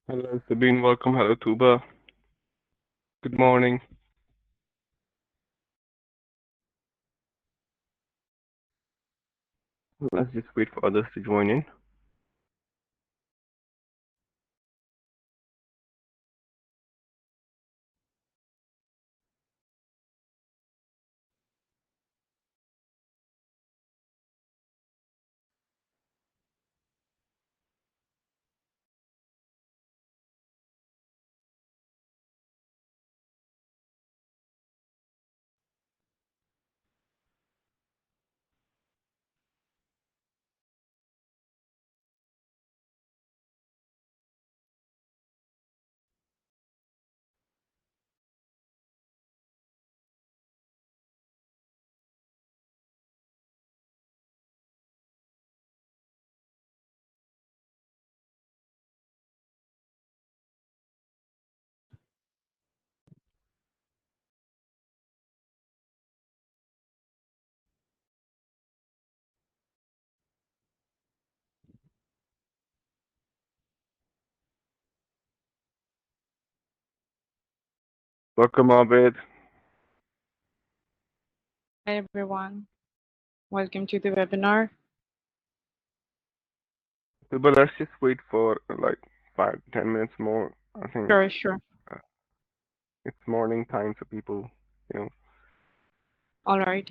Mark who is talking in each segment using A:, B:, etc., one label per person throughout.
A: Hello, Sabine. Welcome. Hello, Tuba. Good morning. Let's just wait for others to join in. Welcome, Abed.
B: Hi everyone, welcome to the webinar.
A: Tuba, let's just wait for like 5 to 10 minutes more. I think
B: Sure.
A: uh, it's morning time, so people, you know,
B: All right.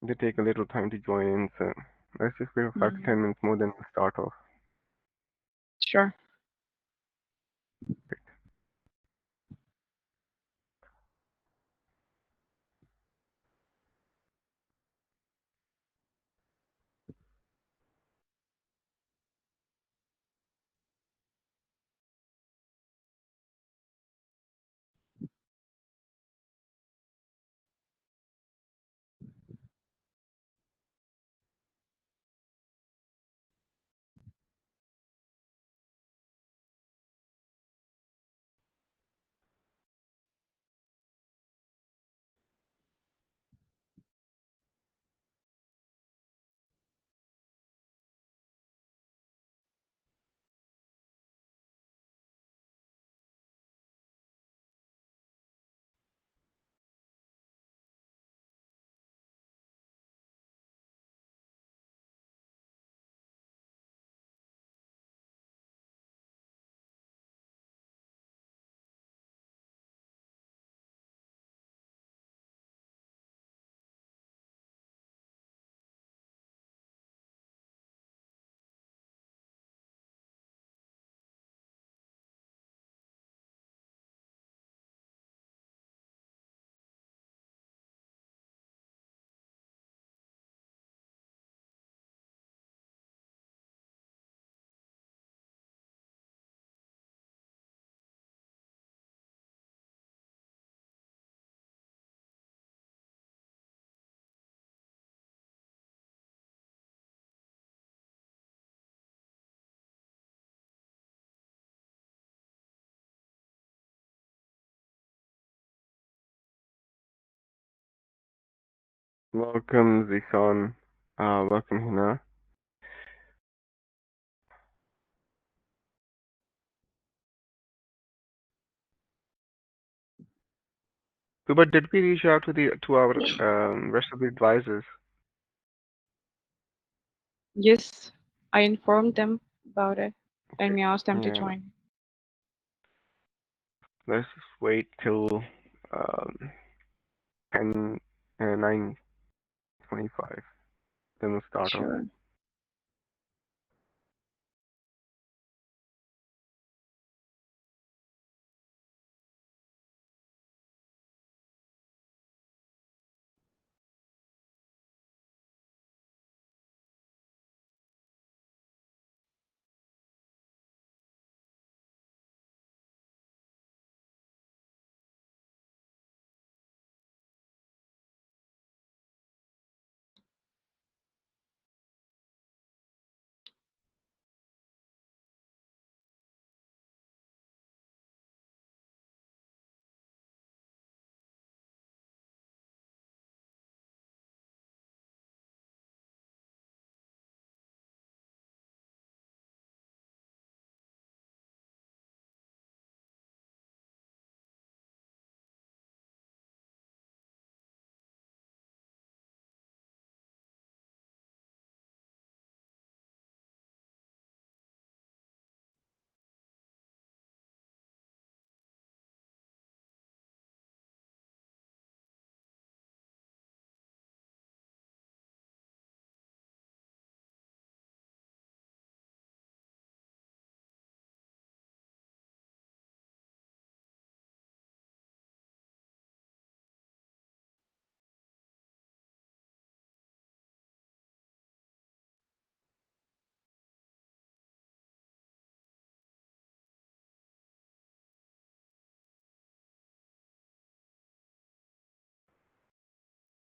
A: they take a little time to join in. So let's just wait for five to
B: Mm,
A: ten minutes more, then we'll start off.
B: sure.
A: Welcome, Zishan. Welcome, Hina. Tuba, did we reach out to our rest of the advisors?
B: Yes, I informed them about it and
A: Okay.
B: we asked them to
A: Yeah.
B: join.
A: Let's just wait till um 10 9:25. Then we'll start off.
B: Sure.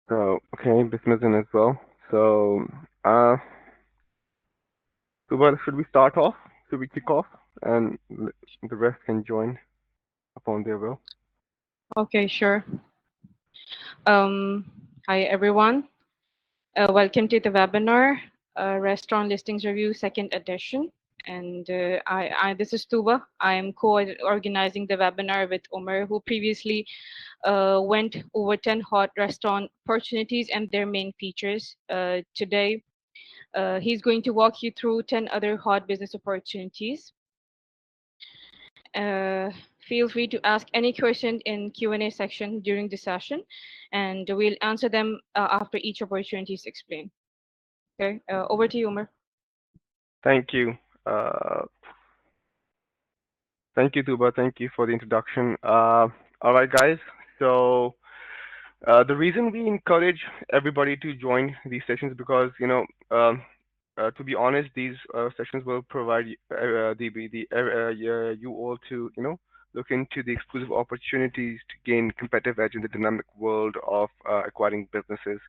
A: So, okay, Bismillah as well. So, uh, well, should we start off? Should we kick off? And the rest can join upon their will.
B: Okay, sure. Um, Hi, everyone. Welcome to the webinar, Restaurant Listings Review, second edition. And this is Tuba. I am co-organizing the webinar with Omer, who previously went over 10 hot restaurant opportunities and their main features. Today, he's going to walk you through 10 other hot business opportunities. Uh, Feel free to ask any question in Q&A section during the session, and we'll answer them after each opportunity is explained. Okay, over to you, Umar.
A: Thank you. Uh, Thank you, Tuba. Thank you for the introduction. All right, guys. So, the reason we encourage everybody to join these sessions because to be honest, these sessions will provide you all to look into the exclusive opportunities to gain competitive edge in the dynamic world of acquiring businesses.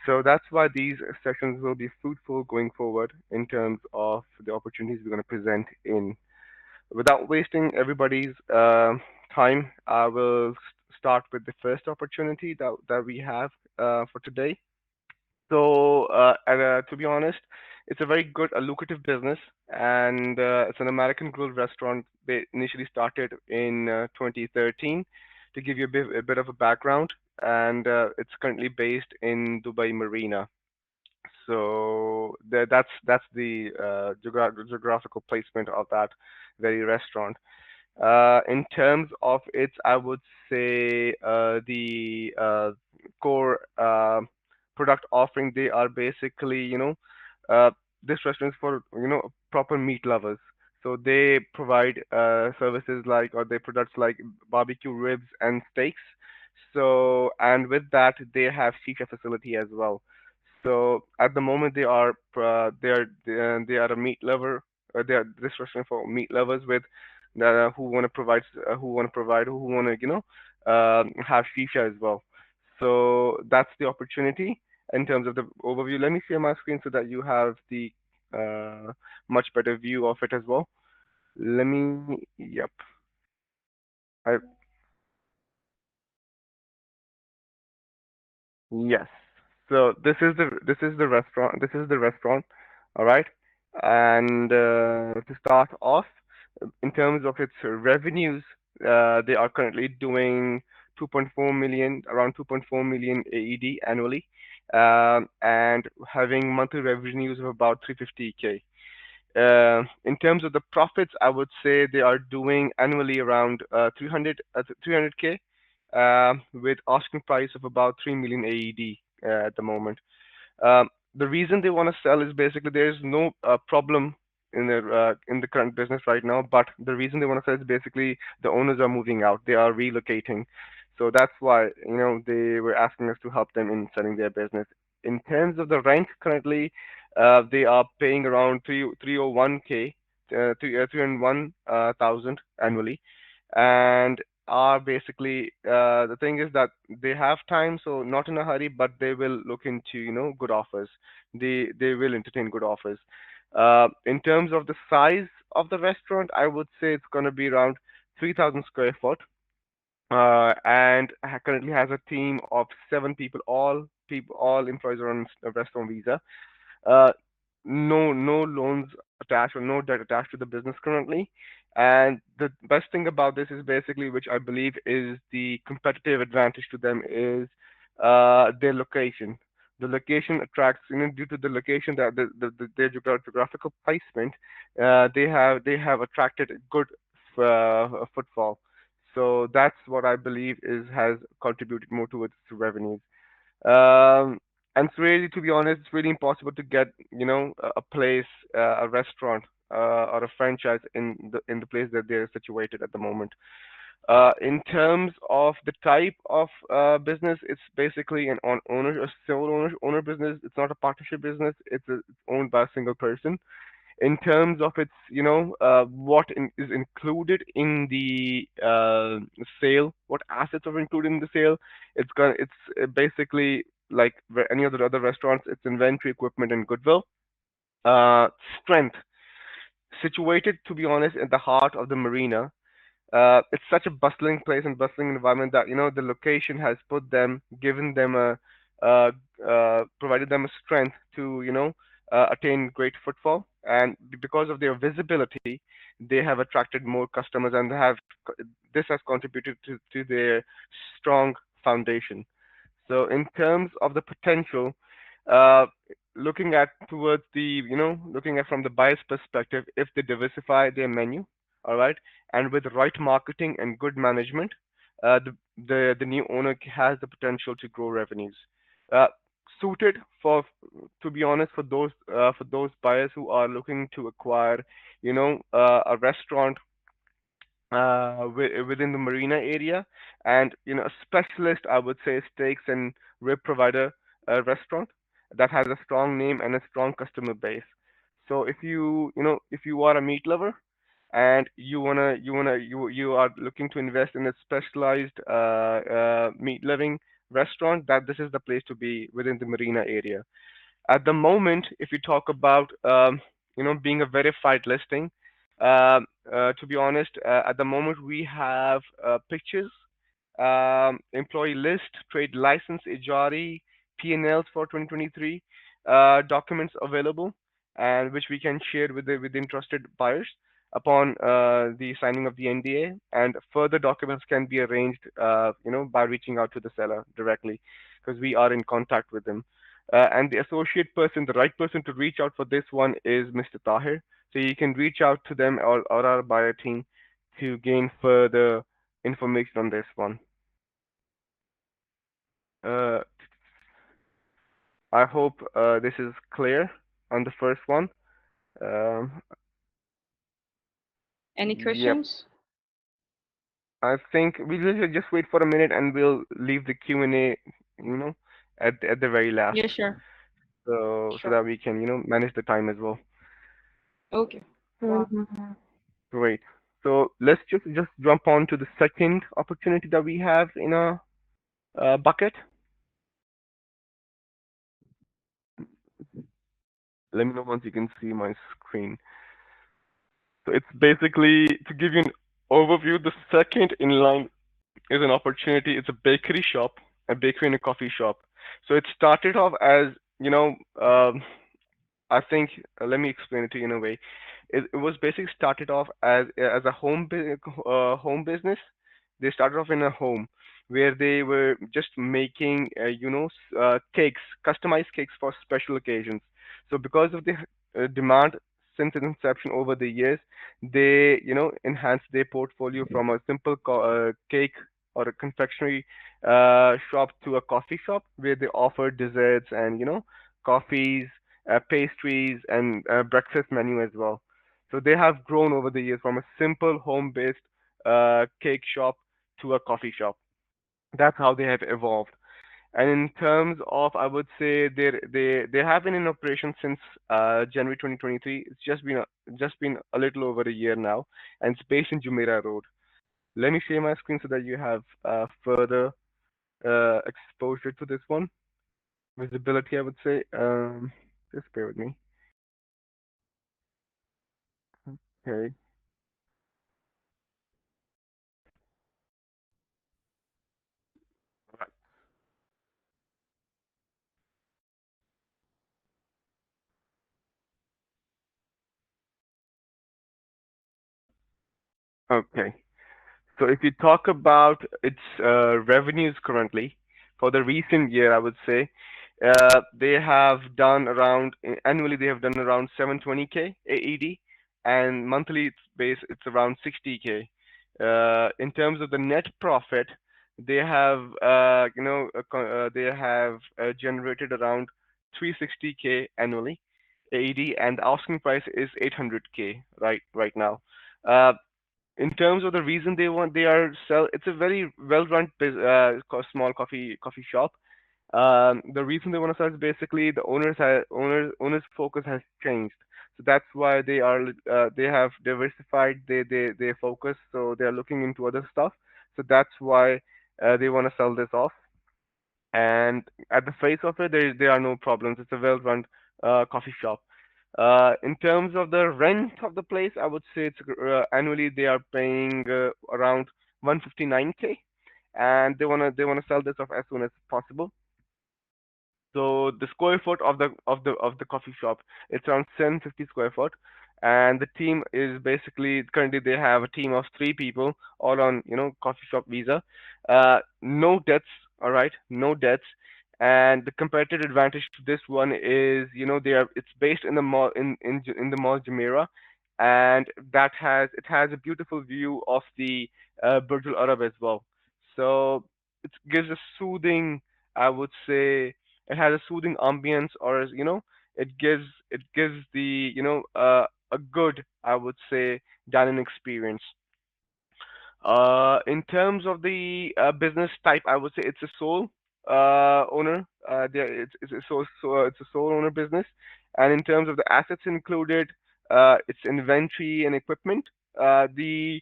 A: So that's why these sessions will be fruitful going forward in terms of the opportunities we're going to present in. Without wasting everybody's time, I will start with the first opportunity that we have for today. So, to be honest, it's a very good, a lucrative business, and it's an American grill restaurant. They initially started in 2013. To give you a bit of a background, and it's currently based in Dubai Marina. So that's the geographical placement of that very restaurant. In terms of its, I would say the core product offering, they are basically, uh, this restaurant is for, proper meat lovers. So they provide services like, or they products like barbecue ribs and steaks. So, and with that, they have shisha facility as well. So at the moment, they are a meat lover. They are this restaurant for meat lovers with who want to provide who want to have shisha as well. So that's the opportunity in terms of the overview. Let me share my screen so that you have the much better view of it as well. Let me. Yep. I Yes. So this is the restaurant. This is the restaurant. All right. And to start off, in terms of its revenues, they are currently doing 2.4 million, around 2.4 million AED annually, and having monthly revenues of about 350K. In terms of the profits, I would say they are doing annually around 300K, with asking price of about 3 million AED at the moment. The reason they want to sell is basically there is no problem in the current business right now, but the reason they want to sell is basically the owners are moving out, they are relocating, so that's why they were asking us to help them in selling their business. In terms of the rent, currently they are paying around 301K, 301,000 annually, and are basically the thing is that they have time, so not in a hurry, but they will look into good offers. They will entertain good offers. In terms of the size of the restaurant, I would say it's going to be around 3,000 square foot, and currently has a team of 7 people. All employees are on a restaurant visa. Uh, no loans attached or no debt attached to the business currently. And the best thing about this is basically, which I believe is the competitive advantage to them, is their location. The location attracts, due to the location that their geographical placement, they have attracted good footfall. So that's what I believe is has contributed more towards the revenues. Um, and it's really, to be honest, it's really impossible to get, a place, a restaurant, or a franchise in the place that they're situated at the moment. In terms of the type of business, it's basically an a sole owner business. It's not a partnership business. It's owned by a single person. In terms of its, is included in the sale, what assets are included in the sale, it's basically like any of the other restaurants, it's inventory, equipment, and goodwill. Uh, Strength, situated, to be honest, in the heart of the marina. It's such a bustling place and bustling environment that the location has put them, given them uh, provided them a strength to attain great footfall, and because of their visibility, they have attracted more customers, and this has contributed to their strong foundation. So in terms of the potential, uh, looking at towards the looking at from the buyer's perspective, if they diversify their menu, all right, and with the right marketing and good management, the new owner has the potential to grow revenues. Uh, Suited for, to be honest, for those buyers who are looking to acquire, a restaurant within the marina area, and a specialist, I would say, steaks and rib provider restaurant that has a strong name and a strong customer base. So if you are a meat lover and you are looking to invest in a specialized meat loving restaurant, that this is the place to be within the marina area. At the moment, if you talk about being a verified listing, to be honest, at the moment we have pictures, employee list, trade license, Ijari, P&Ls for 2023, documents available, and which we can share with the interested buyers upon the signing of the NDA. And further documents can be arranged, by reaching out to the seller directly, because we are in contact with them. And the associate person, the right person to reach out for this one is Mr. Tahir. So you can reach out to them, or our buyer team, to gain further information on this one. Uh, I hope this is clear on the first one. Um,
B: Any
A: yep.
B: questions?
A: I think we'll just wait for a minute and we'll leave the Q&A, you know, at the very last,
B: Yeah, sure.
A: so
B: Sure.
A: that we can, manage the time as well.
B: Okay.
A: Great. So let's just jump on to the second opportunity that we have in our bucket. Let me know once you can see my screen. So it's basically to give you an overview. The second in line is an opportunity. It's a bakery shop, a bakery and a coffee shop. So it started off as, I think, let me explain it to you in a way. It was basically started off as a home business. They started off in a home where they were just making cakes, customized cakes for special occasions. So because of the demand since its inception over the years, they enhanced their portfolio from a simple cake or a confectionery shop to a coffee shop where they offer desserts and coffees, pastries, and breakfast menu as well. So they have grown over the years from a simple home-based cake shop to a coffee shop. That's how they have evolved. And in terms of, I would say they have been in operation since January 2023. It's just been a little over a year now, and it's based in Jumeirah Road. Let me share my screen so that you have further exposure to this one, visibility, I would say. Just bear with me. Okay. Okay. So if you talk about its revenues currently for the recent year, I would say they have done around annually they have done around 720K AED, and monthly it's around 60K. In terms of the net profit, they have they have generated around 360K annually AED, and the asking price is 800K right now. Uh, in terms of the reason they are sell, it's a very well run small coffee shop. The reason they want to sell is basically the owners focus has changed, so that's why they have diversified their focus, so they are looking into other stuff. So that's why they want to sell this off. and at the face of it, there are no problems. It's a well-run coffee shop. In terms of the rent of the place, I would say it's annually they are paying around 159K, and they wanna sell this off as soon as possible. So the square foot of the coffee shop, it's around 750 square foot, and the team is basically currently they have a team of 3 people, all on coffee shop visa. No debts, all right, no debts, and the competitive advantage to this one is it's based in the mall in the mall Jumeirah, and it has a beautiful view of the Burj Al Arab as well. So it gives a soothing, I would say, it has a soothing ambience, or it gives the a good, I would say, dining experience. In terms of the business type, I would say it's a sole owner. It's a sole owner business, and in terms of the assets included, it's inventory and equipment. The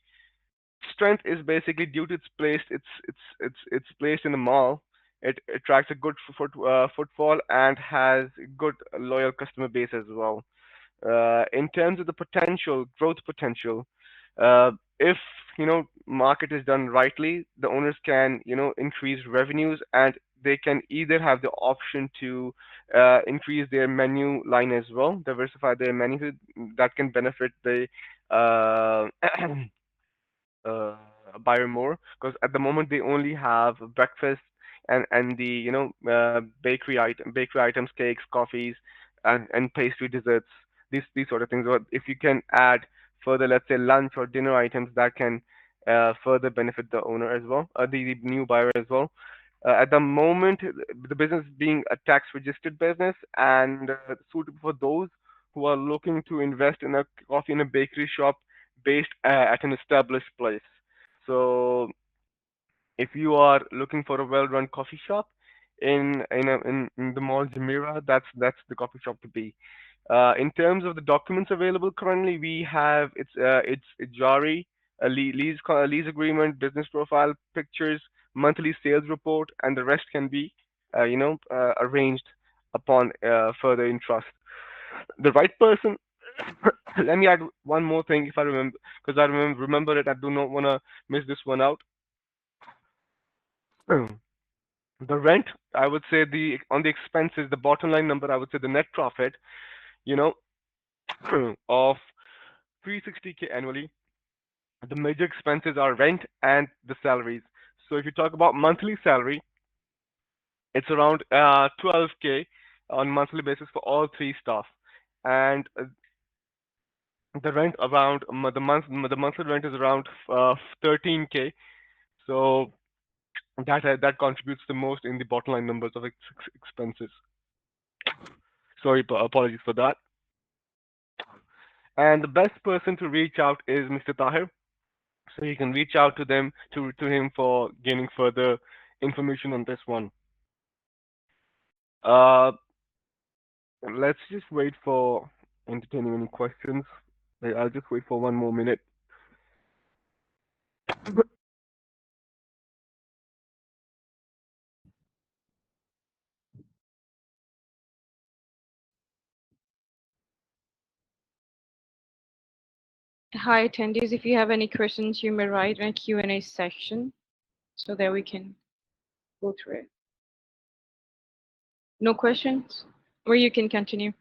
A: strength is basically due to its place. It's placed in the mall. It attracts a good footfall and has good loyal customer base as well. In terms of the potential, growth potential, if market is done rightly, the owners can increase revenues, and they can either have the option to increase their menu line as well, diversify their menu that can benefit the uh, uh, buyer more, because at the moment they only have breakfast and the bakery items, cakes, coffees, and pastry desserts, these sort of things. Or if you can add further, let's say lunch or dinner items, that can further benefit the owner as well, the new buyer as well. At the moment, the business being a tax registered business, and suitable for those who are looking to invest in a coffee in a bakery shop based at an established place. So if you are looking for a well-run coffee shop in the mall Jumeirah, that's the coffee shop to be. In terms of the documents available currently, we have it's a Jari, a lease agreement, business profile, pictures, monthly sales report, and the rest can be arranged upon further interest. The right person. Let me add one more thing if I remember, because I remember it. I do not want to miss this one out. The rent, I would say, the on the expenses, the bottom line number, I would say the net profit, you know, of 360K annually. The major expenses are rent and the salaries. So if you talk about monthly salary, it's around 12K on monthly basis for all 3 staff, and the rent around the monthly rent is around 13K. So that contributes the most in the bottom line numbers of expenses. Sorry, apologies for that. And the best person to reach out is Mr. Tahir. So you can reach out to them to him for gaining further information on this one. Uh, let's just wait for entertaining any questions. I'll just wait for 1 more minute.
B: Hi, attendees. If you have any questions, you may write in a Q&A section so that we can go through it. No questions? Or you can continue.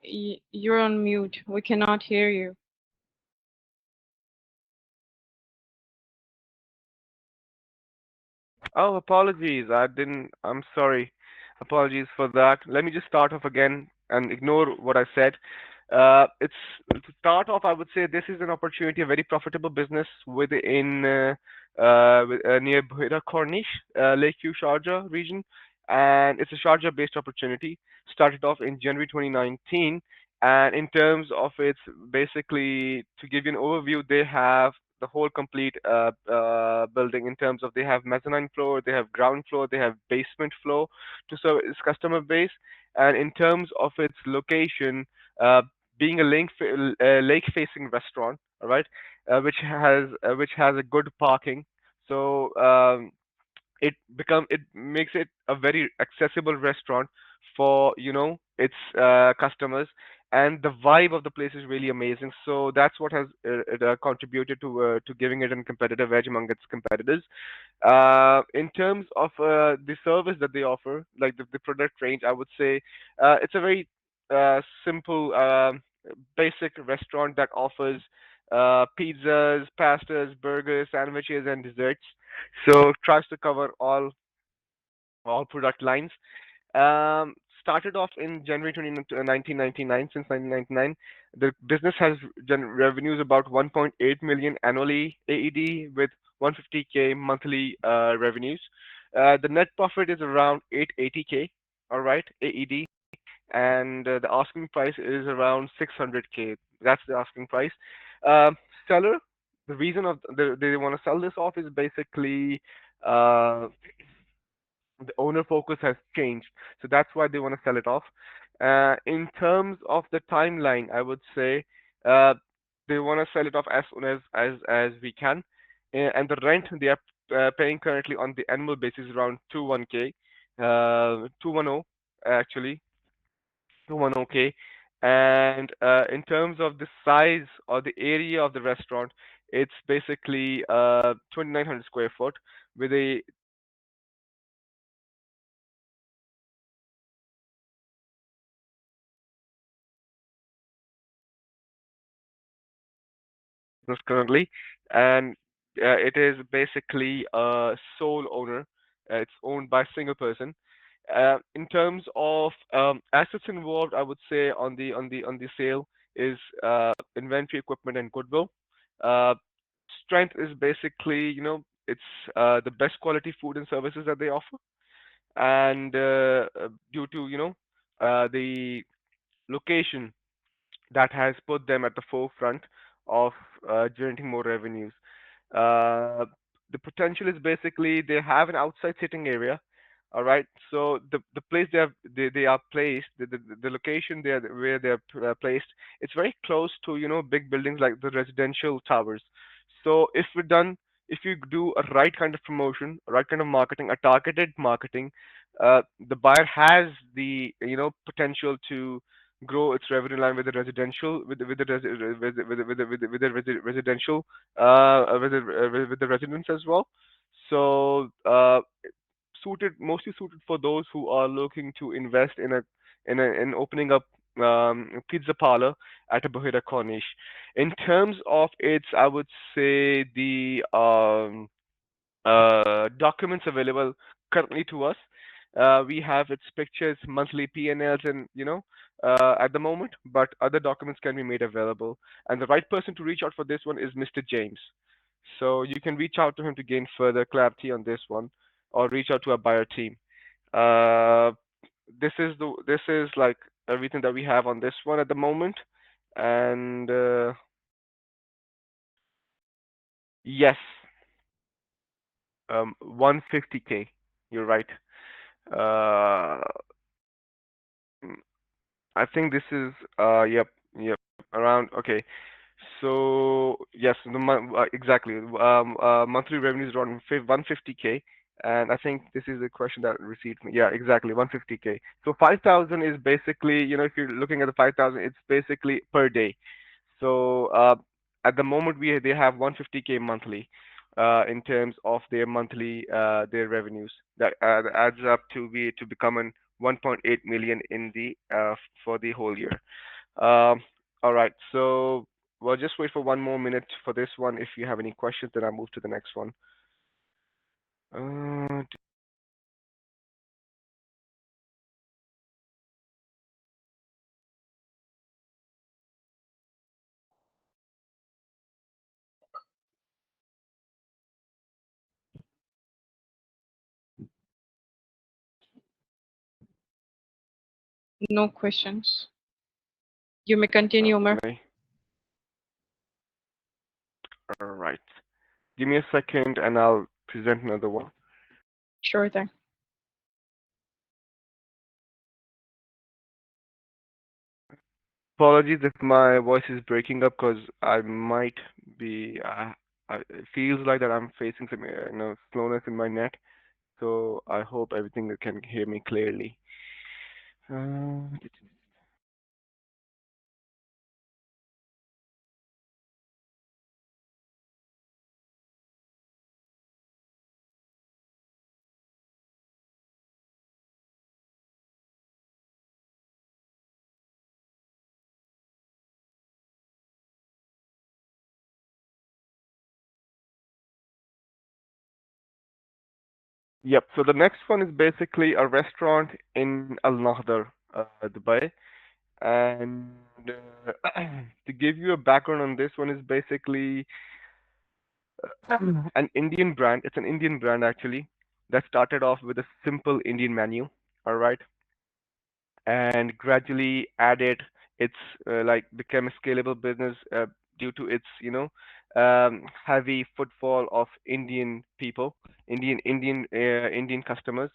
B: You're on mute. We cannot hear you.
A: Oh, apologies. I didn't. I'm sorry. Apologies for that. Let me just start off again and ignore what I said. It's to start off. I would say this is an opportunity, a very profitable business within near Buhira Corniche, Lakeview, Sharjah region, and it's a Sharjah-based opportunity. Started off in January 2019, and in terms of its basically to give you an overview, they have the whole complete building in terms of they have mezzanine floor, they have ground floor, they have basement floor to serve its customer base. And in terms of its location, uh, being a lake-facing restaurant, all right, which has a good parking, so it makes it a very accessible restaurant for its customers, and the vibe of the place is really amazing, so that's what has contributed to giving it a competitive edge among its competitors. In terms of the service that they offer, like the product range, I would say it's a very simple basic restaurant that offers pizzas, pastas, burgers, sandwiches, and desserts. So tries to cover all product lines. Started off in January 1999. Since 1999, the business has revenues about 1.8 million annually AED with 150K monthly revenues. The net profit is around 880K. All right, AED, and the asking price is around 600K. That's the asking price. Seller, the reason of they want to sell this off is basically uh, the owner focus has changed, so that's why they want to sell it off. In terms of the timeline, I would say uh, they want to sell it off as soon as we can. And the rent they are paying currently on the annual basis is around 21K, 210 actually, 210K. And in terms of the size or the area of the restaurant, it's basically 2,900 square foot with a business currently, and it is basically a sole owner. It's owned by a single person. In terms of assets involved, I would say on the sale is inventory, equipment, and goodwill. Uh, Strength is basically, it's the best quality food and services that they offer, and due to the location that has put them at the forefront of generating more revenues. Uh, the potential is basically they have an outside sitting area. All right, so the place they are placed, the location there where they are placed, it's very close to big buildings like the residential towers. So if you do a right kind of promotion, right kind of marketing, a targeted marketing, the buyer has the potential to grow its revenue line with the residential with the residential with the residents as well. So mostly suited for those who are looking to invest in opening up a pizza parlor at a Bahira Corniche. In terms of its, I would say the documents available currently to us. We have its pictures, monthly P&Ls, and at the moment, but other documents can be made available. And the right person to reach out for this one is Mr. James. So you can reach out to him to gain further clarity on this one, or reach out to our buyer team. Uh, this is like everything that we have on this one at the moment, and yes, 150K. You're right. Uh, mm, I think this is yep, around okay. So yes, exactly. Monthly revenue is around 150K, and I think this is a question that received me. Yeah, exactly, 150K. So 5,000 is basically, if you're looking at the 5,000, it's basically per day. So at the moment they have 150K monthly in terms of their monthly their revenues that adds up to become an 1.8 million in the for the whole year. Um, all right, so we'll just wait for one more minute for this one. If you have any questions, then I'll move to the next one. Uh,
B: No questions. You may continue, Umar.
A: okay, all right. Give me a second, and I'll present another one.
B: Sure thing.
A: Apologies if my voice is breaking up, because I might be. It feels like that I'm facing some, slowness in my net. So I hope everything can hear me clearly. Uh, yep. So the next one is basically a restaurant in Al Nahda, Dubai. And to give you a background on this one is basically an Indian brand. It's an Indian brand actually that started off with a simple Indian menu. All right, and gradually added its like became a scalable business due to its heavy footfall of Indian people, Indian customers,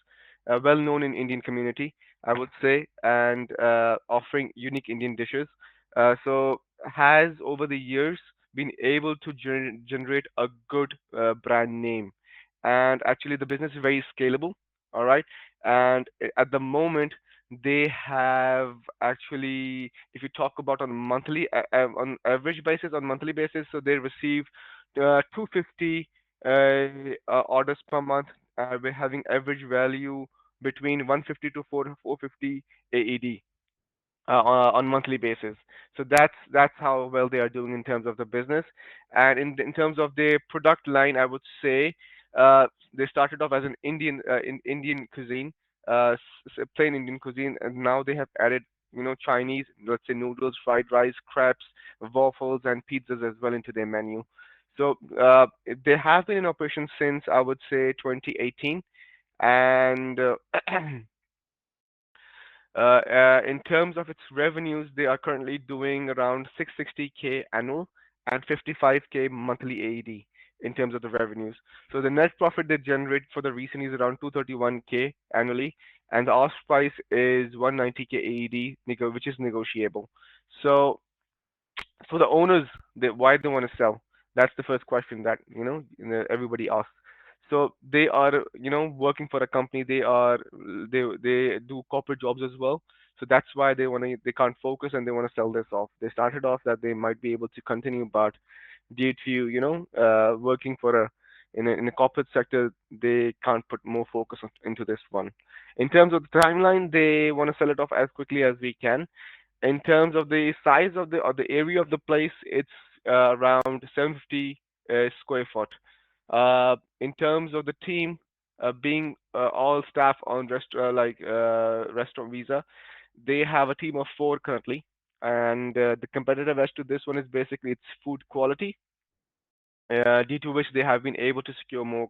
A: well known in Indian community, I would say, and offering unique Indian dishes. So has over the years been able to generate a good brand name, and actually the business is very scalable. All right, and at the moment they have actually, if you talk about on monthly, on average basis, on monthly basis, so they receive 250 orders per month. We're having average value between 150 to 450 AED on monthly basis. So that's how well they are doing in terms of the business, and in terms of their product line, I would say they started off as an Indian cuisine, plain Indian cuisine, and now they have added Chinese, let's say noodles, fried rice, crepes, waffles, and pizzas as well into their menu. So they have been in operation since I would say 2018, and in terms of its revenues, they are currently doing around 660K annual and 55K monthly AED in terms of the revenues. So the net profit they generate for the recent is around 231K annually, and the ask price is 190K AED, which is negotiable. So for the owners, why they want to sell? That's the first question that everybody asks. So they are working for a company. They do corporate jobs as well. So that's why they can't focus and they want to sell this off. They started off that they might be able to continue, but due to working for a corporate sector, they can't put more focus into this one. In terms of the timeline, they want to sell it off as quickly as we can. In terms of the size of the area of the place, it's around 750 square foot. In terms of the team, being all staff on restaurant visa, they have a team of four currently, and the competitive edge to this one is basically its food quality, due to which they have been able to secure more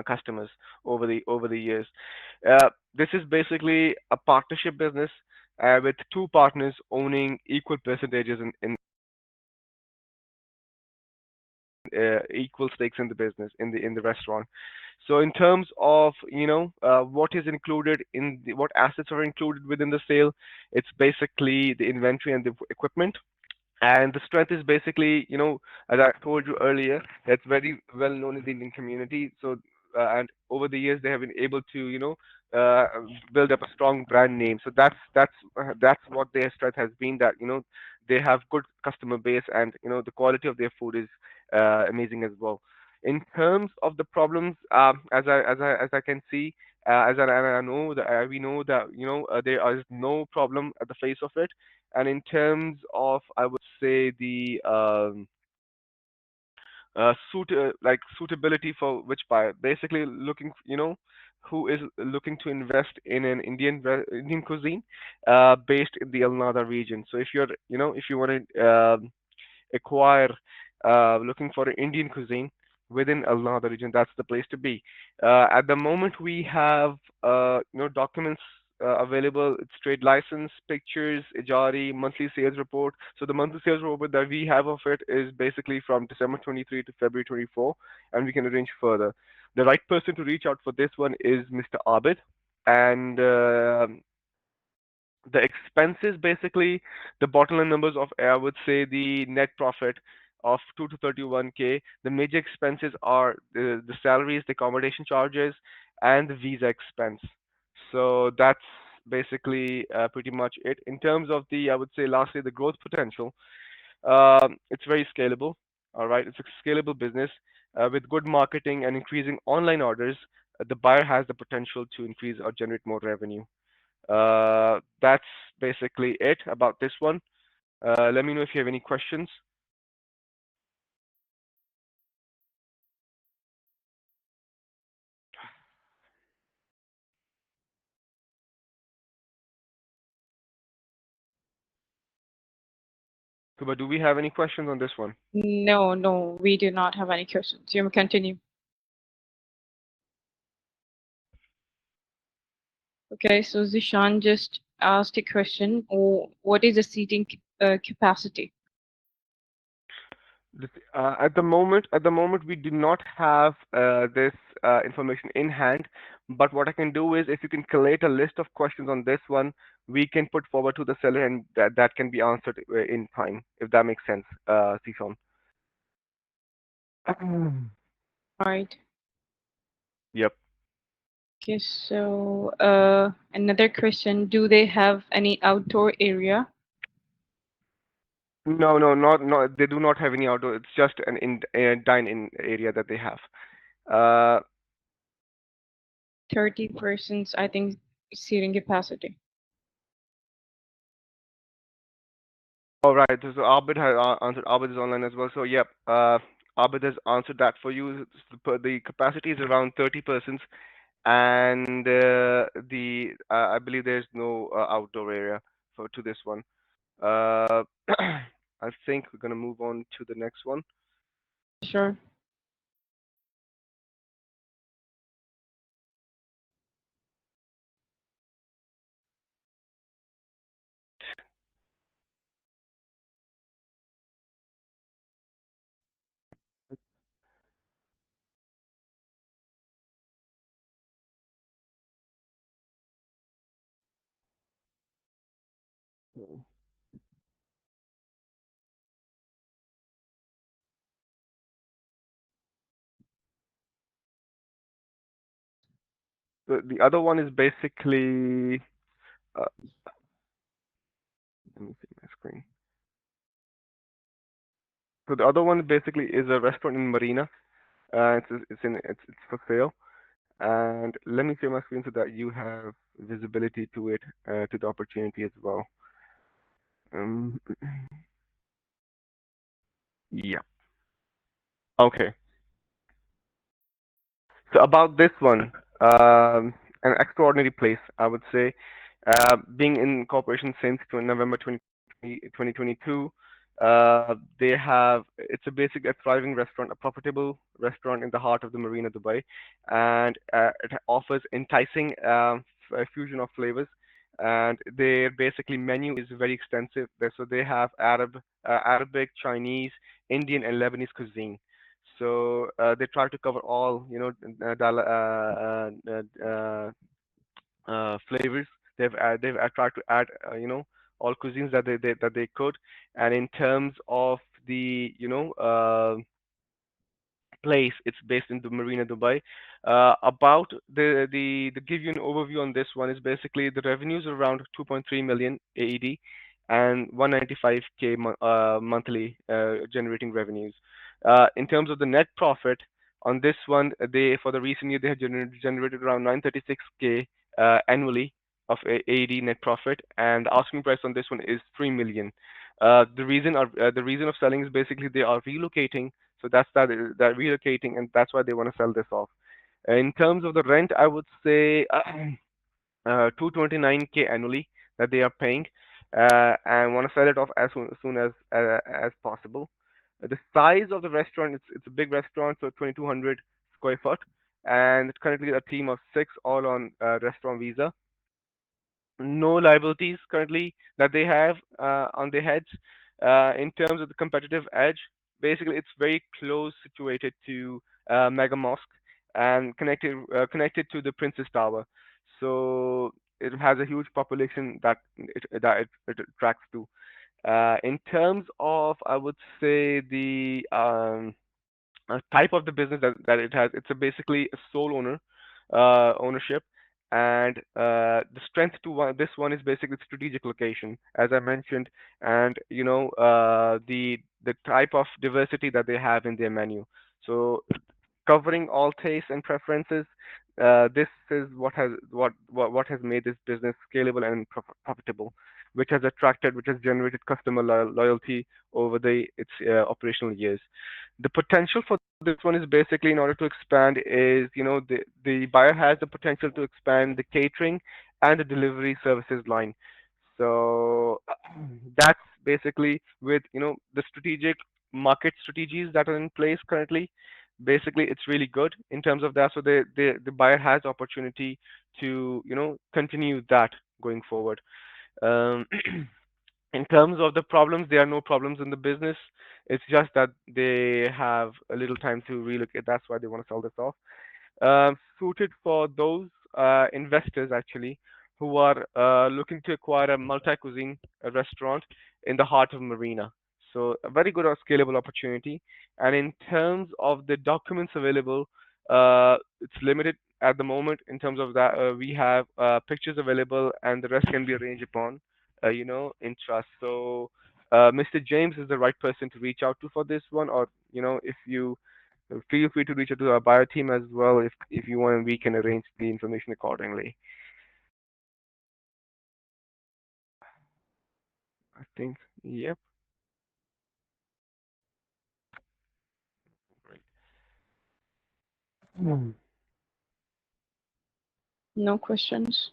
A: customers over the years. This is basically a partnership business with two partners owning equal percentages in equal stakes in the business in the restaurant. So in terms of what is included what assets are included within the sale, it's basically the inventory and the equipment. And the strength is basically, as I told you earlier, it's very well known in the Indian community. So, and over the years, they have been able to, uh, build up a strong brand name. So that's what their strength has been. That they have good customer base, and the quality of their food is amazing as well. In terms of the problems, as I can see, I know that we know that there is no problem at the face of it. And in terms of, I would say, the like suitability for which buyer, basically looking, who is looking to invest in an Indian cuisine based in the Al Nahda region. So if you want to acquire, looking for an Indian cuisine within Al Nahda region, that's the place to be. At the moment, we have documents available. It's trade license, pictures, ijari, monthly sales report. So the monthly sales report that we have of it is basically from December 23 to February 24, and we can arrange further. The right person to reach out for this one is Mr. Abid, and the expenses, basically the bottom line numbers of, I would say, the net profit of 2 to 31K. The major expenses are the salaries, the accommodation charges, and the visa expense. So that's basically pretty much it. In terms of the, I would say, lastly, the growth potential, it's very scalable. All right, it's a scalable business with good marketing and increasing online orders. The buyer has the potential to increase or generate more revenue. That's basically it about this one. Let me know if you have any questions. But do we have any questions on this one?
B: No, no, we do not have any questions. You may continue. Okay, so Zishan just asked a question. What is the seating capacity?
A: At the moment, we do not have this information in hand. But what I can do is, if you can collate a list of questions on this one, we can put forward to the seller, and that can be answered in time, if that makes sense, Sishon.
B: Right.
A: Yep.
B: Okay, so another question. Do they have any outdoor area?
A: No, no, not. They do not have any outdoor. It's just an dine-in area that they have. Uh,
B: 30 persons, I think, seating capacity.
A: All right. So Abid has answered. Abid is online as well. So yep. Abid has answered that for you. The capacity is around 30 persons, and I believe there's no outdoor area for to this one. Uh, I think we're gonna move on to the next one.
B: Sure.
A: The other one is basically. Let me see my screen. So the other one basically is a restaurant in Marina. It's for sale. And let me share my screen so that you have visibility to it, to the opportunity as well. Um, yeah. Okay. So about this one, an extraordinary place, I would say, being in corporation since November 2022. They have It's a basic, a thriving restaurant, a profitable restaurant in the heart of the Marina, Dubai, and it offers enticing fusion of flavors. And their basically menu is very extensive. So they have Arabic, Chinese, Indian, and Lebanese cuisine. So they try to cover all, flavors. They've tried to add, all cuisines that they could. And in terms of the, place, it's based in the Marina, Dubai. About the give you an overview on this one is basically the revenues are around 2.3 million AED and 195K monthly generating revenues. In terms of the net profit, On this one, they for the recent year they have generated around 936K annually of AED net profit, and the asking price on this one is 3 million. The reason of selling is basically they are relocating, so that relocating, and that's why they want to sell this off. In terms of the rent, I would say 229K annually that they are paying, and want to sell it off soon as possible. The size of the restaurant, it's a big restaurant, so 2,200 square foot, and it's currently a team of six, all on restaurant visa. No liabilities currently that they have on their heads. In terms of the competitive edge, basically it's very close situated to Mega Mosque and connected to the Princess Tower. So it has a huge population it attracts to. In terms of, I would say the type of the business that it has. It's basically a sole ownership, and the strength to this one is basically strategic location, as I mentioned, and the type of diversity that they have in their menu. So covering all tastes and preferences. This is what has made this business scalable and profitable, which has generated customer loyalty over its operational years. The potential for this one is basically in order to expand is, the buyer has the potential to expand the catering and the delivery services line. So that's basically with, the strategic market strategies that are in place currently. Basically, it's really good in terms of that. So the buyer has opportunity to, continue that going forward. Um, in terms of the problems, there are no problems in the business. It's just that they have a little time to relocate. That's why they want to sell this off. Suited for those investors actually who are looking to acquire a multi-cuisine restaurant in the heart of Marina. So a very good or scalable opportunity. And in terms of the documents available, it's limited at the moment in terms of that. We have pictures available, and the rest can be arranged upon, in trust. So Mr. James is the right person to reach out to for this one, or if you feel free to reach out to our bio team as well if you want, and we can arrange the information accordingly. I think, yep. Great.
B: No questions.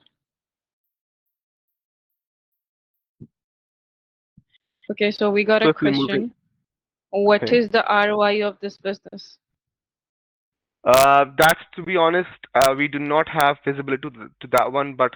B: Okay, so we got a
A: Swiftly moving.
B: question. What
A: Okay.
B: is the ROI of this business?
A: That's, to be honest, we do not have visibility to that one, but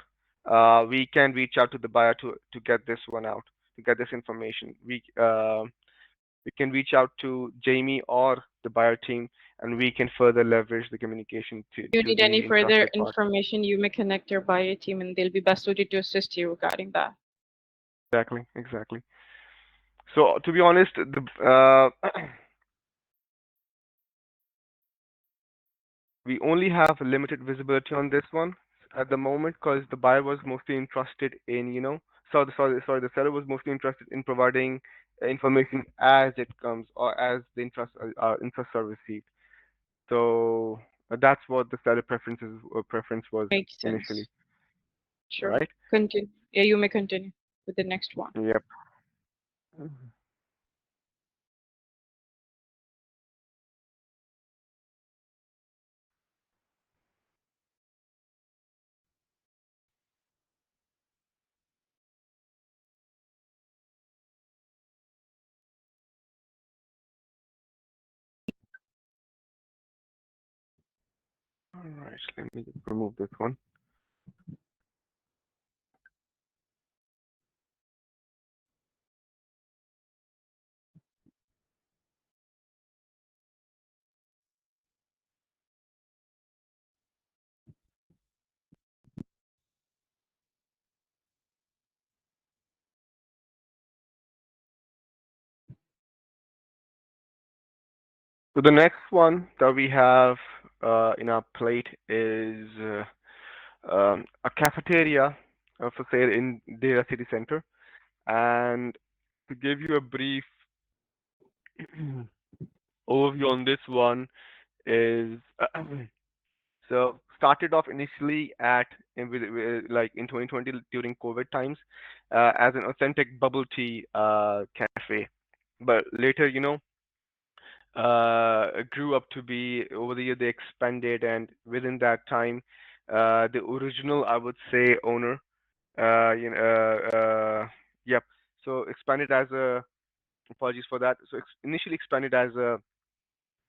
A: we can reach out to the buyer to get this one out, to get this information. We can reach out to Jamie or the buyer team, and we can further leverage the communication
B: If you
A: to
B: need any
A: the
B: further
A: interested party.
B: information, you may connect your buyer team and they'll be best suited to assist you regarding that.
A: Exactly, exactly. So to be honest, we only have limited visibility on this one at the moment because the buyer was mostly interested in, sorry, the seller was mostly interested in providing information as it comes or as the interests are received. So that's what the seller preference was
B: Makes
A: initially,
B: sense. Sure.
A: right?
B: Continue. Yeah, you may continue with the next one.
A: Yep. All right, let me just remove this one. So the next one that we have in our plate is a cafeteria for sale in Deira city center. And to give you a brief overview on this one, is so started off initially at like in 2020 during COVID times as an authentic bubble tea cafe, but later, grew up to be over the year they expanded, and within that time, the original, I would say, owner, yep. So expanded as a apologies for that. So initially expanded as a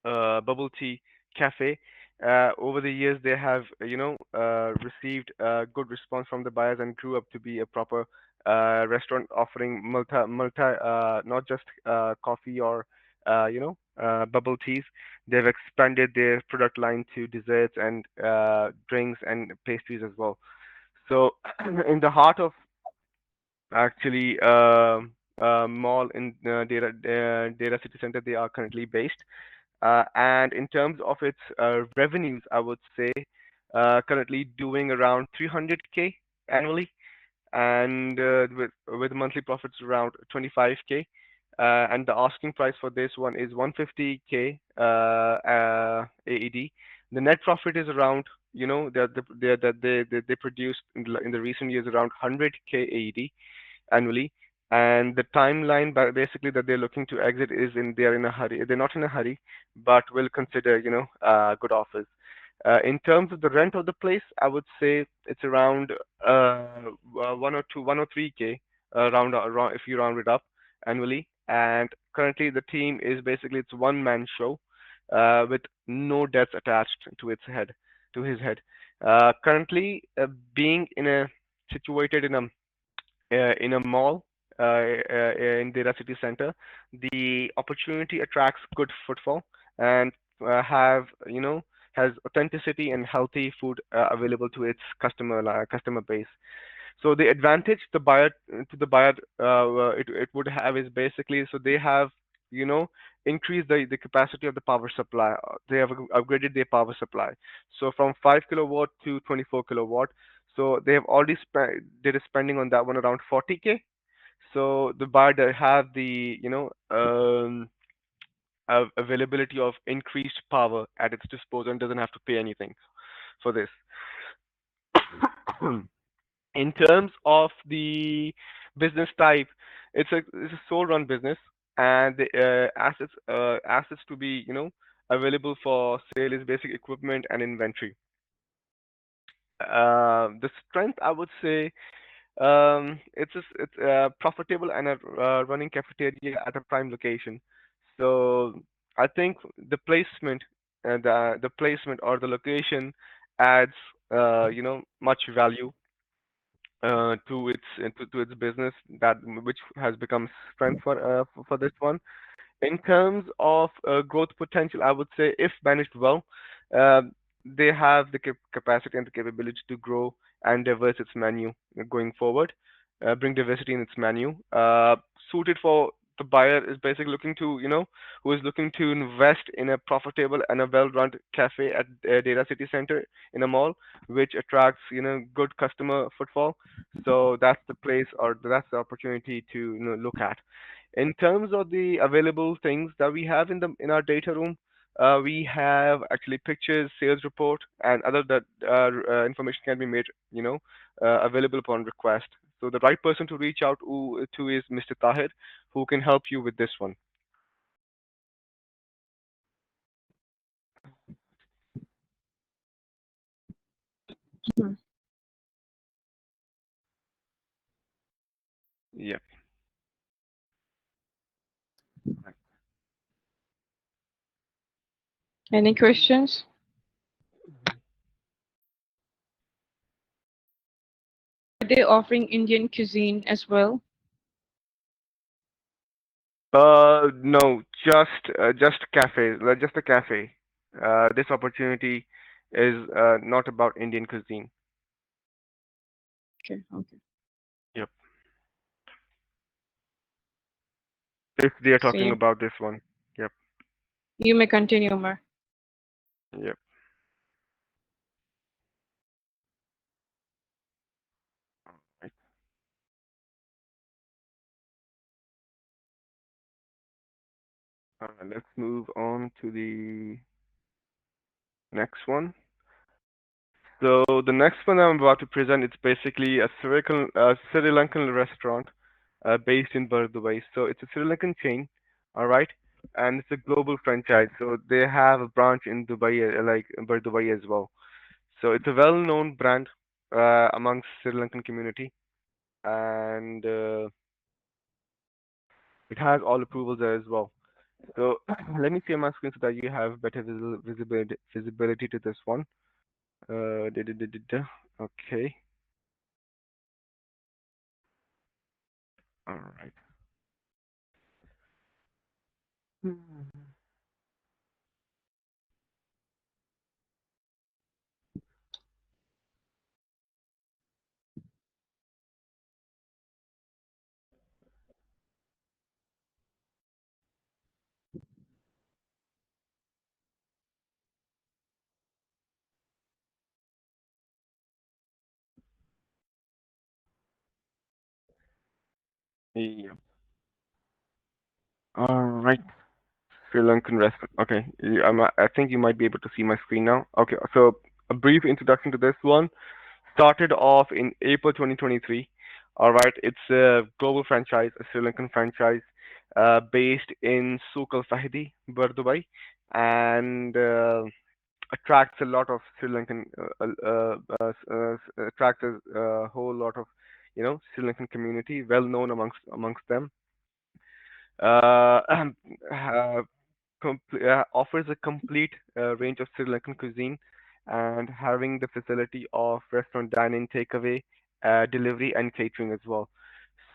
A: bubble tea cafe. Over the years, they have received good response from the buyers and grew up to be a proper restaurant offering not just coffee or bubble teas. They've expanded their product line to desserts and drinks and pastries as well. So in the heart of actually mall in Deira city center, they are currently based. And in terms of its revenues, I would say currently doing around 300K annually, and with monthly profits around 25K. And the asking price for this one is 150K AED. The net profit is around, they produced in the recent years around 100K AED annually. And the timeline basically that they're looking to exit is they're in a hurry. They're not in a hurry, but will consider, good offers. In terms of the rent of the place, I would say it's around 103K, around if you round it up annually. And currently the team is basically it's one man show, with no debts attached to his head. Currently, being situated in a mall in Dera city center, the opportunity attracts good footfall and have has authenticity and healthy food available to its customer base. So the advantage the buyer it would have is basically, so they have you know increased the capacity of the power supply. They have upgraded their power supply. So from 5 kilowatt to 24 kilowatt. So they have already spent they're spending on that one around 40K. So the buyer that have the availability of increased power at its disposal and doesn't have to pay anything for this. In terms of the business type, it's a sole run business, and the assets to be available for sale is basic equipment and inventory. The strength, I would say, it's profitable and a running cafeteria at a prime location. So I think the placement or the location adds much value to its business, that which has become strength for this one. In terms of growth potential, I would say if managed well, uh, they have the capacity and the capability to grow and diverse its menu going forward, bring diversity in its menu. Suited for the buyer is basically who is looking to invest in a profitable and a well-run cafe at Data City Center in a mall, which attracts good customer footfall. So that's the place, or that's the opportunity to look at. In terms of the available things that we have in our data room, we have actually pictures, sales report, and other that information can be made, available upon request. So the right person to reach out to is Mr. Tahir, who can help you with this one.
B: Mhm.
A: Yeah.
B: Any questions? Are they offering Indian cuisine as well?
A: No, just cafe, just a cafe. This opportunity is not about Indian cuisine.
B: Okay, okay.
A: Yep. If they are talking
B: Same.
A: about this one. Yep.
B: You may continue, Umar.
A: Yep. Right. Let's move on to the Next one. So the next one I'm about to present, it's basically a Sri Lankan restaurant based in Dubai. So it's a Sri Lankan chain, all right, and it's a global franchise. So they have a branch in Dubai, like Dubai as well. So it's a well-known brand amongst Sri Lankan community, and it has all approvals there as well. So let me share my screen so that you have better visibility to this one. Okay, all right. Yeah. All right. Sri Lankan restaurant. Okay, I think you might be able to see my screen now. Okay, so a brief introduction to this one. Started off in April 2023. All right, it's a global franchise, a Sri Lankan franchise, based in Souk Al Fahidi, Dubai, and attracts a lot of Sri Lankan, attracts a whole lot of, Sri Lankan community, well known amongst them. Uh, uh, offers a complete range of Sri Lankan cuisine and having the facility of restaurant dining, takeaway, delivery, and catering as well.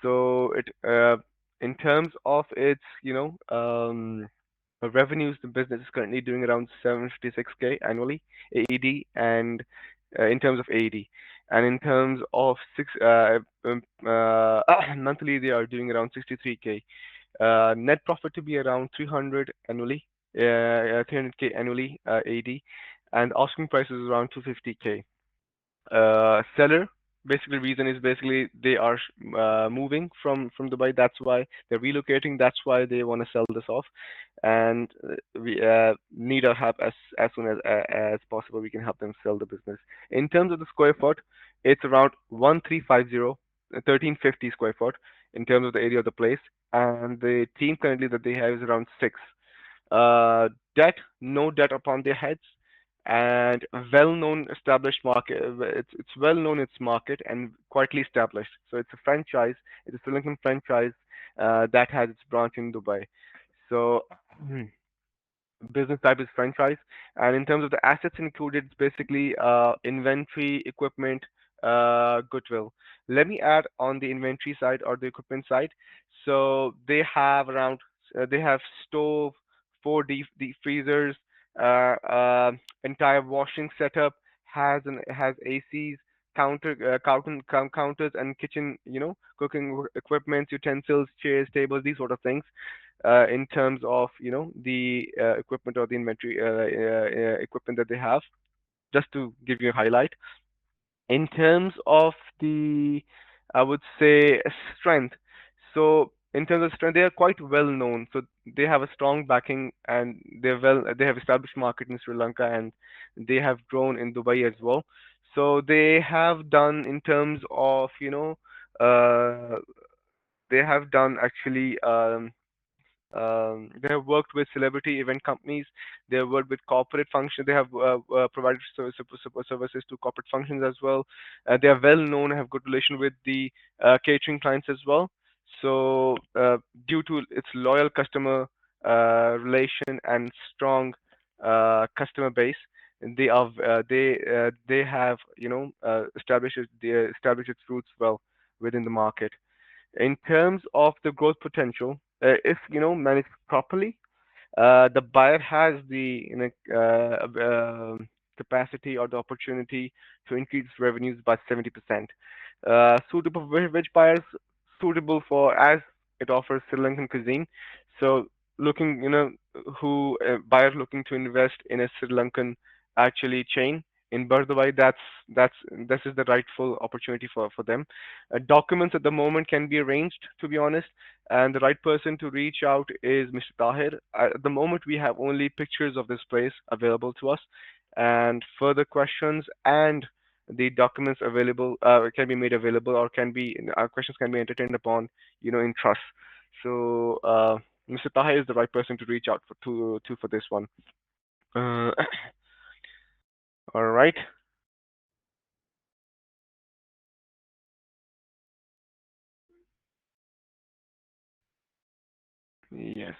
A: So in terms of its, revenues, the business is currently doing around 756K annually AED, and in terms of AED, and in terms of monthly, they are doing around 63K. Net profit to be around 300 annually, 300K annually, AD, and asking price is around 250K. Seller, basically reason is basically they are moving from Dubai. That's why they're relocating. That's why they want to sell this off, and we need our help as soon as possible. We can help them sell the business. In terms of the square foot, it's around 1350, 1350 square foot in terms of the area of the place, and the team currently that they have is around six. Uh, Debt, no debt upon their heads, and a well-known established market. It's well known its market and quietly established. So it's a franchise. It's a Sri Lankan franchise that has its branch in Dubai. So business type is franchise, and in terms of the assets included, it's basically inventory, equipment, goodwill. Let me add on the inventory side or the equipment side. So they have stove, four deep freezers, entire washing setup, has ACs, counters and kitchen, cooking equipment, utensils, chairs, tables, these sort of things in terms of the equipment or the inventory equipment that they have. Just to give you a highlight, in terms of the, I would say, strength. So in terms of strength, they are quite well known. So they have a strong backing, and they have established market in Sri Lanka, and they have grown in Dubai as well. So they have done in terms of uh, they have done actually. They have worked with celebrity event companies. They have worked with corporate functions. They have provided services to corporate functions as well. They are well known, have good relation with the catering clients as well. So, due to its loyal customer relation and strong customer base, they have they established its roots well within the market. In terms of the growth potential, if managed properly, the buyer has the capacity or the opportunity to increase revenues by 70%. Suitable for which buyers? Suitable for, as it offers Sri Lankan cuisine. So looking, who buyers looking to invest in a Sri Lankan actually chain in Dubai, that's this is the rightful opportunity for them. Documents at the moment can be arranged, to be honest, and the right person to reach out is Mr. Tahir. At the moment, we have only pictures of this place available to us, and further questions and the documents available can be made available, or can be questions can be entertained upon, in trust. So Mr. Taha is the right person to reach out for this one. Uh, all right. Yes.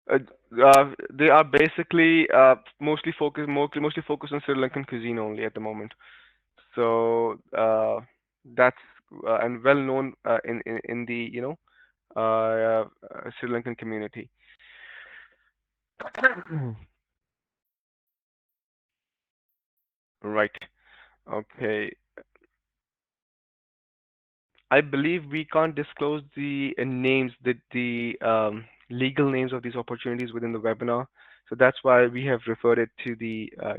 A: Uh, they are basically mostly focused on Sri Lankan cuisine only at the moment. So that's and well known in the Sri Lankan community. Right. Okay. I believe we can't disclose the names, the legal names of these opportunities within the webinar. So that's why we have referred it to the uh,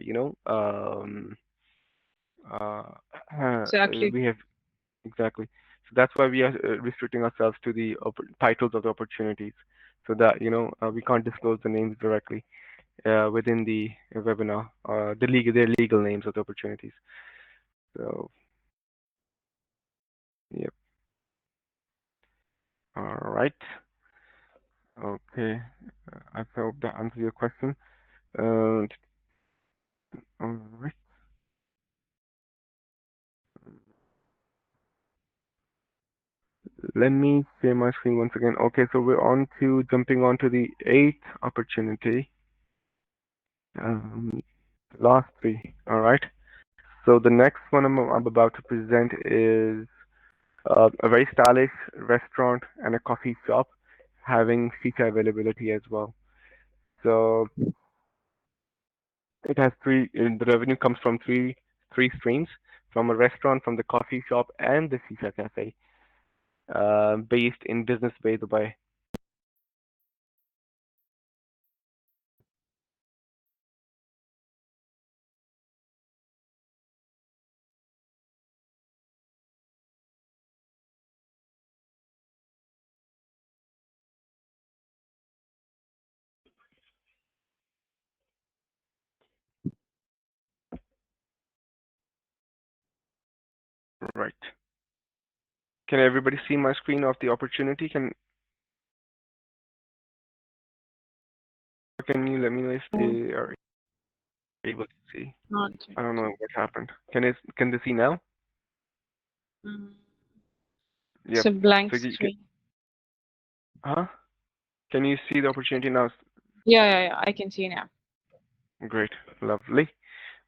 B: Exactly.
A: we have exactly. So that's why we are restricting ourselves to the titles of the opportunities, so that we can't disclose the names directly within the webinar, their legal names of the opportunities. So yep. All right. Okay. I hope that answers your question. Uh, all right. Let me share my screen once again. Okay, so we're on to jumping on to the eighth opportunity. Um, last three. All right. So the next one I'm about to present is a very stylish restaurant and a coffee shop having shisha availability as well. So it has the revenue comes from three streams, from a restaurant, from the coffee shop, and the Shisha Cafe, based in Business Bay, Dubai. Right. Can everybody see my screen of the opportunity? Can you let me know if
B: Mm,
A: they are able to see?
B: not
A: I don't
B: yet.
A: know what happened. Can they see now?
B: Mm. It's
A: Yep.
B: a blank
A: So
B: screen.
A: huh? Can you see the opportunity now?
B: Yeah, yeah, yeah. I can see now.
A: Great. Lovely.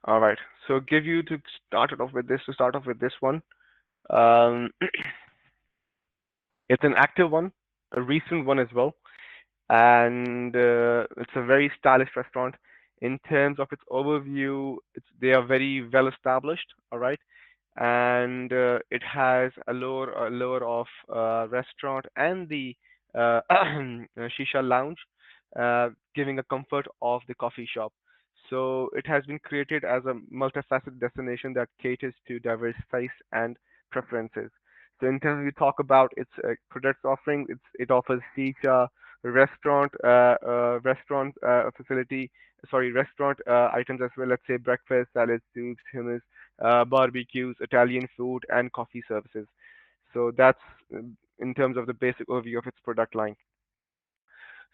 A: All right. So give you to start off with this one. Um, it's an active one, a recent one as well, and it's a very stylish restaurant. In terms of its overview, they are very well established. All right, and it has a lower of restaurant and the shisha lounge, giving a comfort of the coffee shop. So it has been created as a multifaceted destination that caters to diverse tastes and preferences. So in terms we talk about its product offering, it offers shisha restaurant facility, sorry, restaurant items as well. Let's say breakfast, salads, soups, hummus, barbecues, Italian food, and coffee services. So that's in terms of the basic overview of its product line.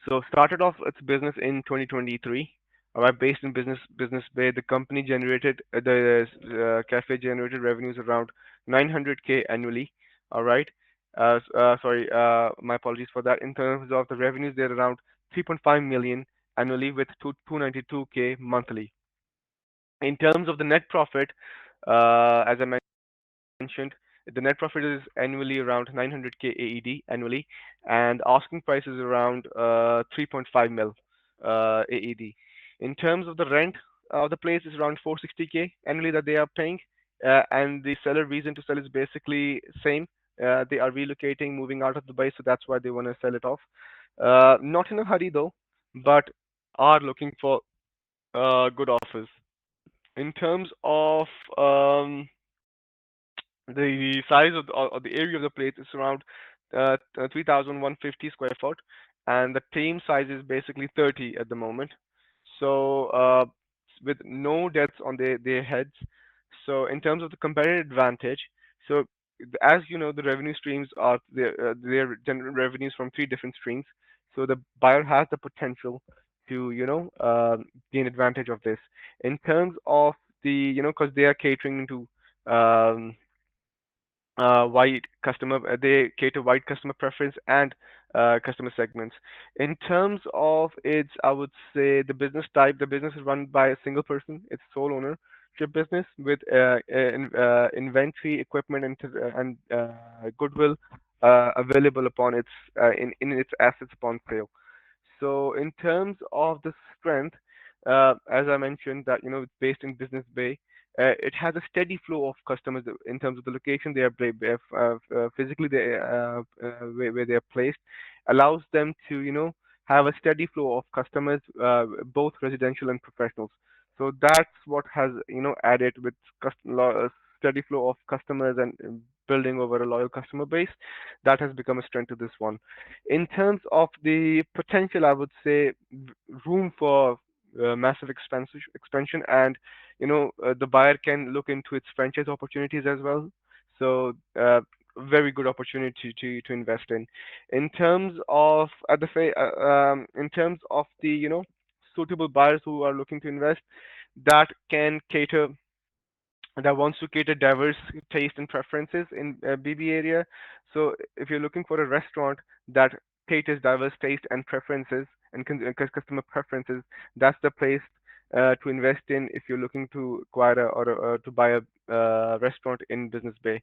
A: So started off its business in 2023. Alright, based in Business Bay, the company generated the cafe generated revenues around 900K annually. Alright, sorry, my apologies for that. In terms of the revenues, they're around 3.5 million annually with 292K monthly. In terms of the net profit, as I mentioned, the net profit is annually around 900K AED annually, and asking price is around 3.5 mil AED. In terms of the rent, the place is around 460K annually that they are paying, and the seller reason to sell is basically same. They are relocating, moving out of Dubai, so that's why they want to sell it off. Not in a hurry though, but are looking for good offers. In terms of The size of the area of the place is around 3,150 square foot, and the team size is basically 30 at the moment. So with no debts on their heads. So in terms of the competitive advantage, so as you know, the revenue streams are their revenues from three different streams. So the buyer has the potential to gain advantage of this in terms of the because they are catering to um, wide customer they cater wide customer preference and customer segments. In terms of its, I would say, the business type, the business is run by a single person. It's sole ownership business with inventory, equipment, and goodwill available upon its in its assets upon sale. So in terms of the strength, as I mentioned, that it's based in Business Bay. It has a steady flow of customers in terms of the location they are physically where they are placed, allows them to have a steady flow of customers, both residential and professionals. So that's what has added with steady flow of customers and building over a loyal customer base. That has become a strength to this one. In terms of the potential, I would say room for massive expansion, and the buyer can look into its franchise opportunities as well. So very good opportunity to invest in. In terms of in terms of the suitable buyers who are looking to invest, that can cater that wants to cater diverse taste and preferences in BB area. So if you're looking for a restaurant that caters diverse taste and preferences and customer preferences, that's the place to invest in if you're looking to acquire or to buy a restaurant in Business Bay.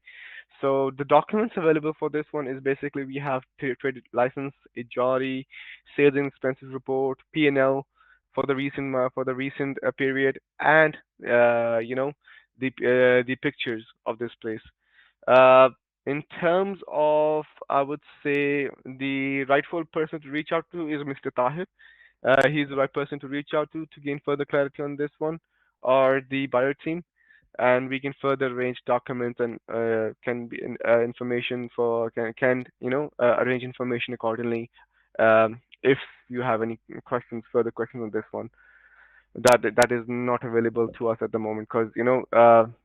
A: So the documents available for this one is basically we have trade license, Ijari, sales and expenses report, P&L for the recent period, and the pictures of this place. Uh, in terms of, I would say the rightful person to reach out to is Mr. Tahir. He's the right person to reach out to gain further clarity on this one, or the buyer team, and we can further arrange documents and can be information for can arrange information accordingly. If you have any further questions on this one that is not available to us at the moment, because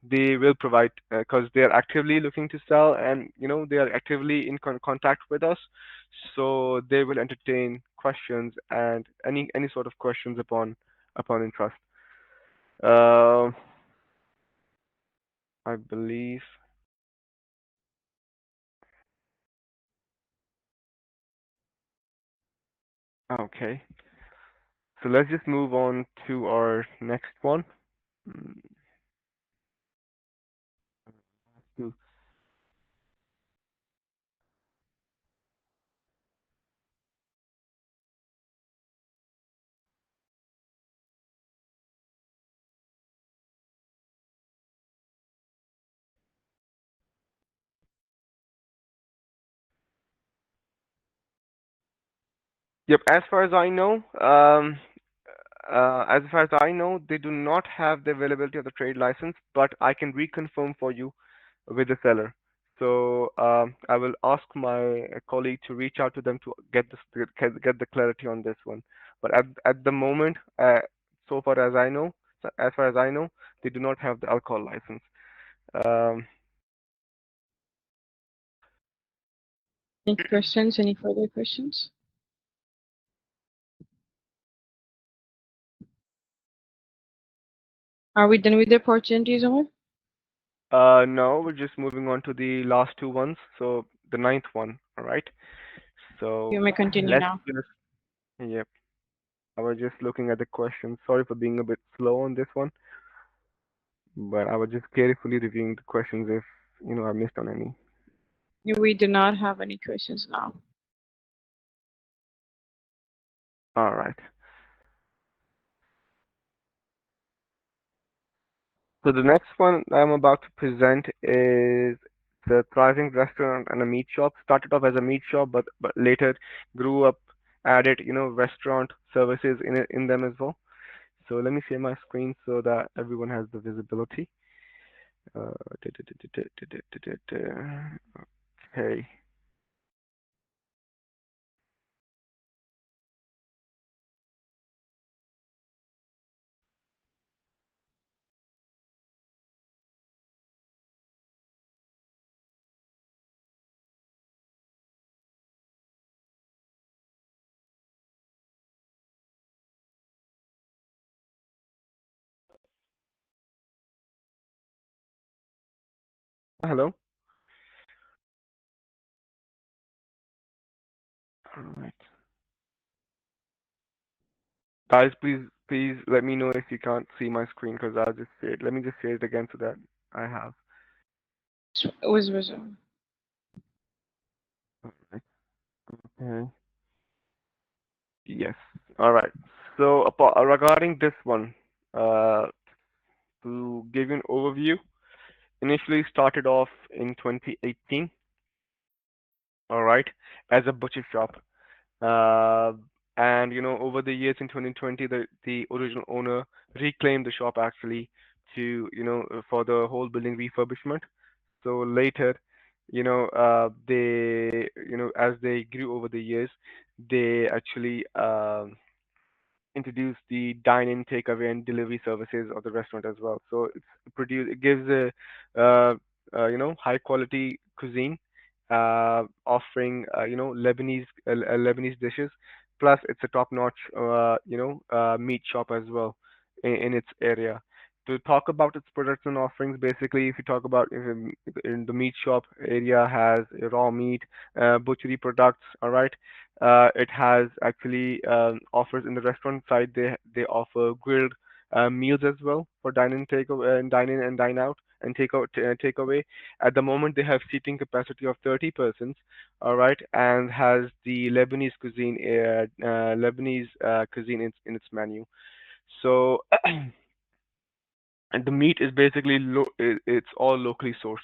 A: they will provide, because they are actively looking to sell, and they are actively in contact with us, so they will entertain questions and any sort of questions upon interest. uh, I believe. Okay, so let's just move on to our next one. Mm, to- Yep, as far as I know, they do not have the availability of the trade license, but I can reconfirm for you with the seller. So I will ask my colleague to reach out to them to get the clarity on this one. But at the moment, so far as I know, as far as I know, they do not have the alcohol license. Um,
B: Any questions? Any further questions? Are we done with the opportunities, Omar?
A: no, we're just moving on to the last two ones. So the ninth one, all right.
B: You
A: So
B: may continue
A: let's
B: now.
A: just, yep. I was just looking at the questions. Sorry for being a bit slow on this one, but I was just carefully reviewing the questions if I missed on any.
B: We do not have any questions now.
A: All right. So the next one I'm about to present is the thriving restaurant and a meat shop. Started off as a meat shop, but later grew up, added restaurant services in them as well. So let me share my screen so that everyone has the visibility. Uh, da- da- da- da- da- da- da- da- da. Okay. Hello. All right. Guys, please let me know if you can't see my screen because I'll just share it. Let me just share it again so that I have.
B: Was
A: All right. Okay. Yes. All right. So regarding this one, uh, to give you an overview, initially started off in 2018. All right, as a butcher shop. Uh, and over the years in 2020, the original owner reclaimed the shop actually to for the whole building refurbishment. So later, they as they grew over the years, they actually introduce the dine-in, takeaway, and delivery services of the restaurant as well. So it gives a high quality cuisine, offering Lebanese dishes. Plus, it's a top-notch meat shop as well in its area. To talk about its products and offerings, basically, if you talk about if in the meat shop area has raw meat, butchery products, all right. It has actually offers in the restaurant side. They offer grilled meals as well for dine in and dine out and takeaway. At the moment, they have seating capacity of 30 persons, all right, and has the Lebanese cuisine in its menu. So and the meat is basically it's all locally sourced,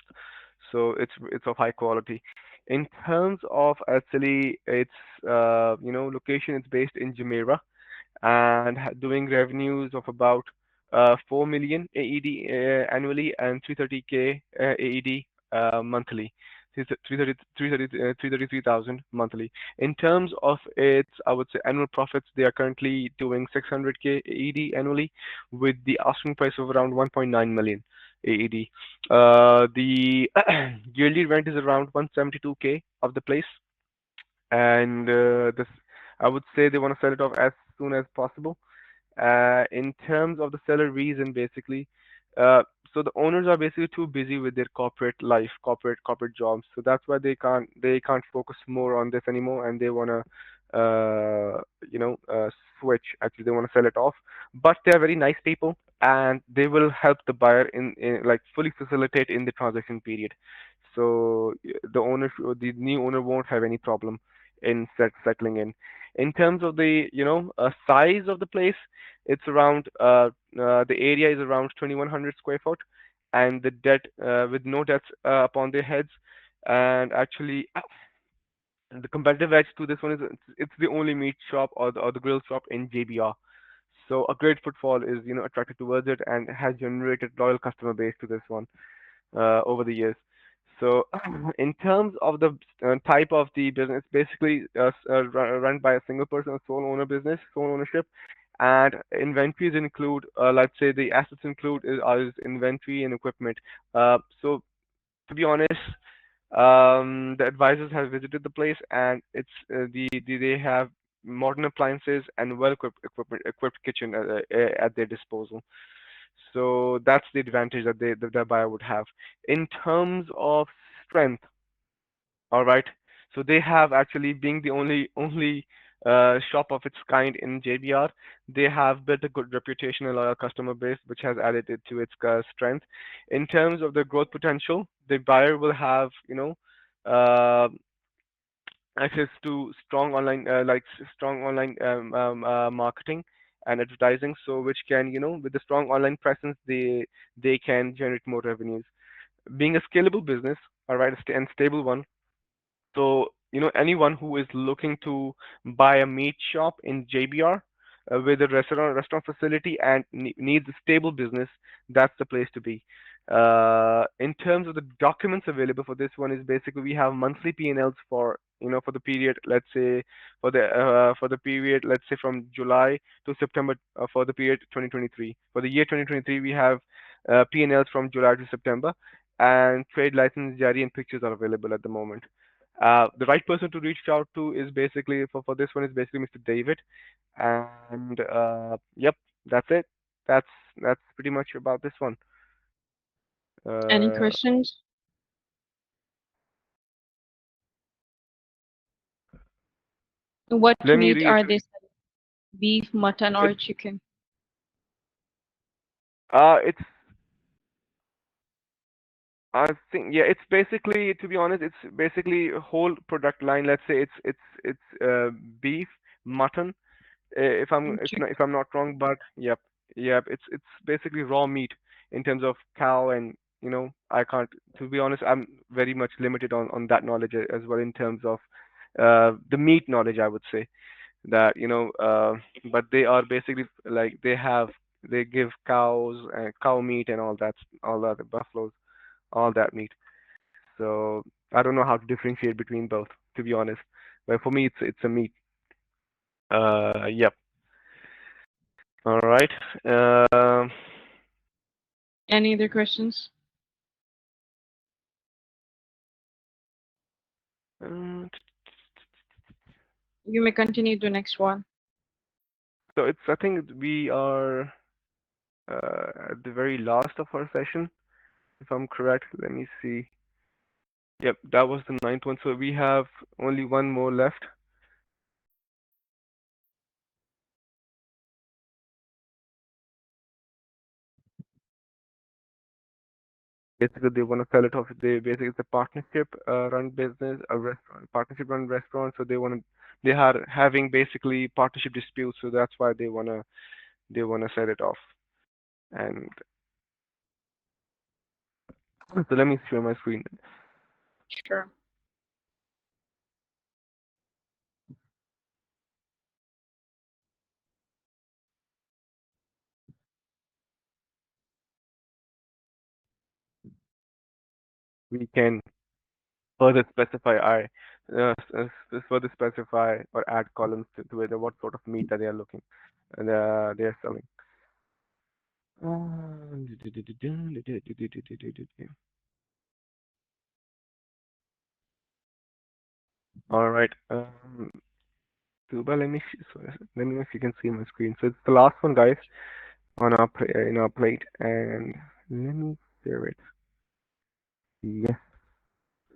A: so it's of high quality. In terms of actually its location, it's based in Jumeirah and doing revenues of about 4 million AED annually and 330K AED monthly. 333,000 monthly. In terms of its, I would say, annual profits, they are currently doing 600K AED annually with the asking price of around 1.9 million AED. The yearly rent is around 172K of the place, and this I would say they want to sell it off as soon as possible. In terms of the seller reason, basically, uh, so the owners are basically too busy with their corporate life, corporate jobs. So that's why they can't focus more on this anymore, and they wanna uh, you know uh, switch. Actually, they want to sell it off, but they are very nice people, and they will help the buyer in like fully facilitate in the transaction period. So the new owner won't have any problem in settling in. In terms of the size of the place, it's around the area is around 2100 square foot, and the debt with no debts upon their heads. And actually, the competitive edge to this one is it's the only meat shop or the grill shop in JBR. So a great footfall is attracted towards it and has generated loyal customer base to this one over the years. So, in terms of the type of the business, basically run by a single person, a sole owner business, sole ownership, and inventories include, let's say, the assets include is inventory and equipment. So, to be honest, the advisors have visited the place, and they have modern appliances and equipped kitchen at their disposal. So that's the advantage that the buyer would have. In terms of strength, all right. So they have actually being the only shop of its kind in JBR, they have built a good reputation and loyal customer base, which has added it to its strength. In terms of the growth potential, the buyer will have uh, access to strong online marketing and advertising, so which can with the strong online presence they can generate more revenues. Being a scalable business, all right, and stable one. So anyone who is looking to buy a meat shop in JBR with a restaurant facility and needs a stable business, that's the place to be. In terms of the documents available for this one is basically we have monthly P&Ls for for the period, let's say for the period, let's say from July to September, for the period 2023. For the year 2023, we have P&Ls from July to September, and trade license, jari, and pictures are available at the moment. The right person to reach out to is basically for this one is basically Mr. David, and yep, that's it. That's that's pretty much about this one.
B: Any
A: Uh,
B: questions? What
A: Let me
B: meat are
A: reiterate.
B: they selling? Beef, mutton,
A: It,
B: or chicken?
A: it's I think, yeah, it's basically, to be honest, it's basically a whole product line. Let's say it's beef, mutton, if I'm
B: And
A: if
B: chicken.
A: I'm not wrong, but yep, it's basically raw meat in terms of cow, and I can't, to be honest, I'm very much limited on that knowledge as well in terms of the meat knowledge, I would say that but they are basically like they give cows and cow meat and all that, buffaloes, all that meat. So I don't know how to differentiate between both, to be honest. But for me, it's a meat. Yep. All right.
B: Any other questions?
A: Uh,
B: You may continue to next one.
A: so it's I think we are at the very last of our session, if I'm correct. Let me see. Yep, that was the ninth one. So we have only one more left. Basically, they want to sell it off. They basically it's a partnership run business, a restaurant, partnership run restaurant. So they are having basically partnership disputes. So that's why they wanna sell it off. And so let me share my screen.
B: Sure.
A: We can further specify further specify or add columns to it, what sort of meat that they are looking and they are selling. All right. Tuba, let me know if you can see my screen. So it's the last one, guys, on in our plate, and let me share it. Yes.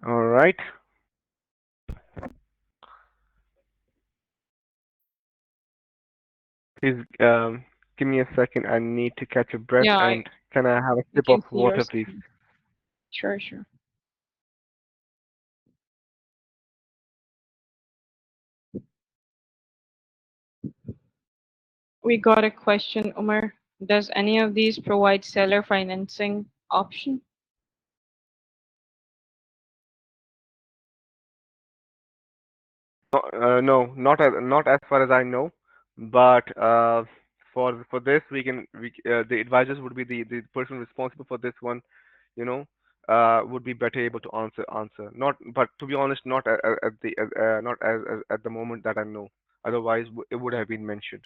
A: All right. Please give me a second. I need to catch a breath,
B: Yeah,
A: and can I have a
B: I
A: sip of
B: can see your
A: water, please?
B: screen. Sure, sure. We got a question, Umar. Does any of these provide seller financing option?
A: No, no, not as far as I know, but for this the advisors would be the person responsible for this one, you know, would be better able to answer. Not, but to be honest, not at the not as at the moment that I know. Otherwise, it would have been mentioned.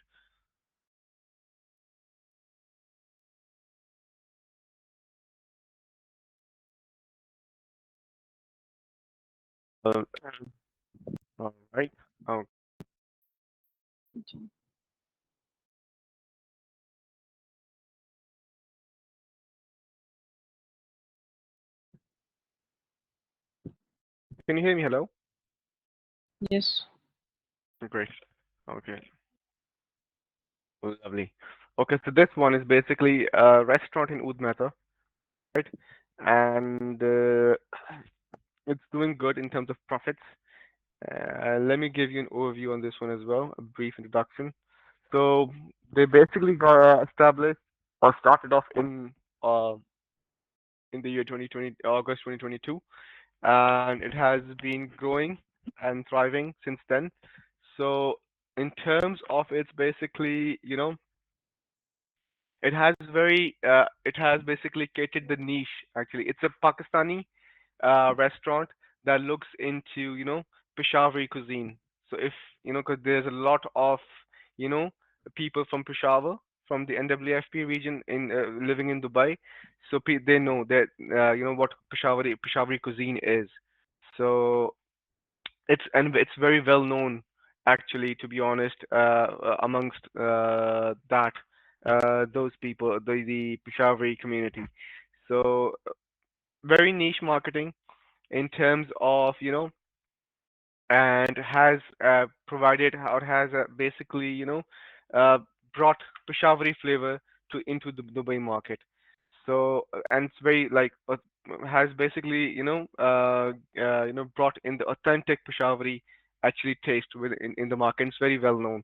A: Uh, all right. Um, can you hear me? Hello.
B: Yes.
A: Great. Okay. Lovely. Okay, so this one is basically a restaurant in Oud Metha, right? And it's doing good in terms of profits. Let me give you an overview on this one as well, a brief introduction. So they basically got established or started off uh, in the year 2020, August 2022, and it has been growing and thriving since then. So in terms of its basically, it has basically catered the niche. Actually, it's a Pakistani restaurant that looks into Peshawari cuisine. So if because there's a lot of you know people from Peshawar, from the NWFP region in living in Dubai, so they know that what Peshawari cuisine is. So it's very well known, actually, to be honest, amongst that those people, the Peshawari community. So very niche marketing in terms of and has provided or has basically uh, brought Peshawari flavor to into the Dubai market. So and it's very like has basically brought in the authentic Peshawari actually taste in the market. It's very well known.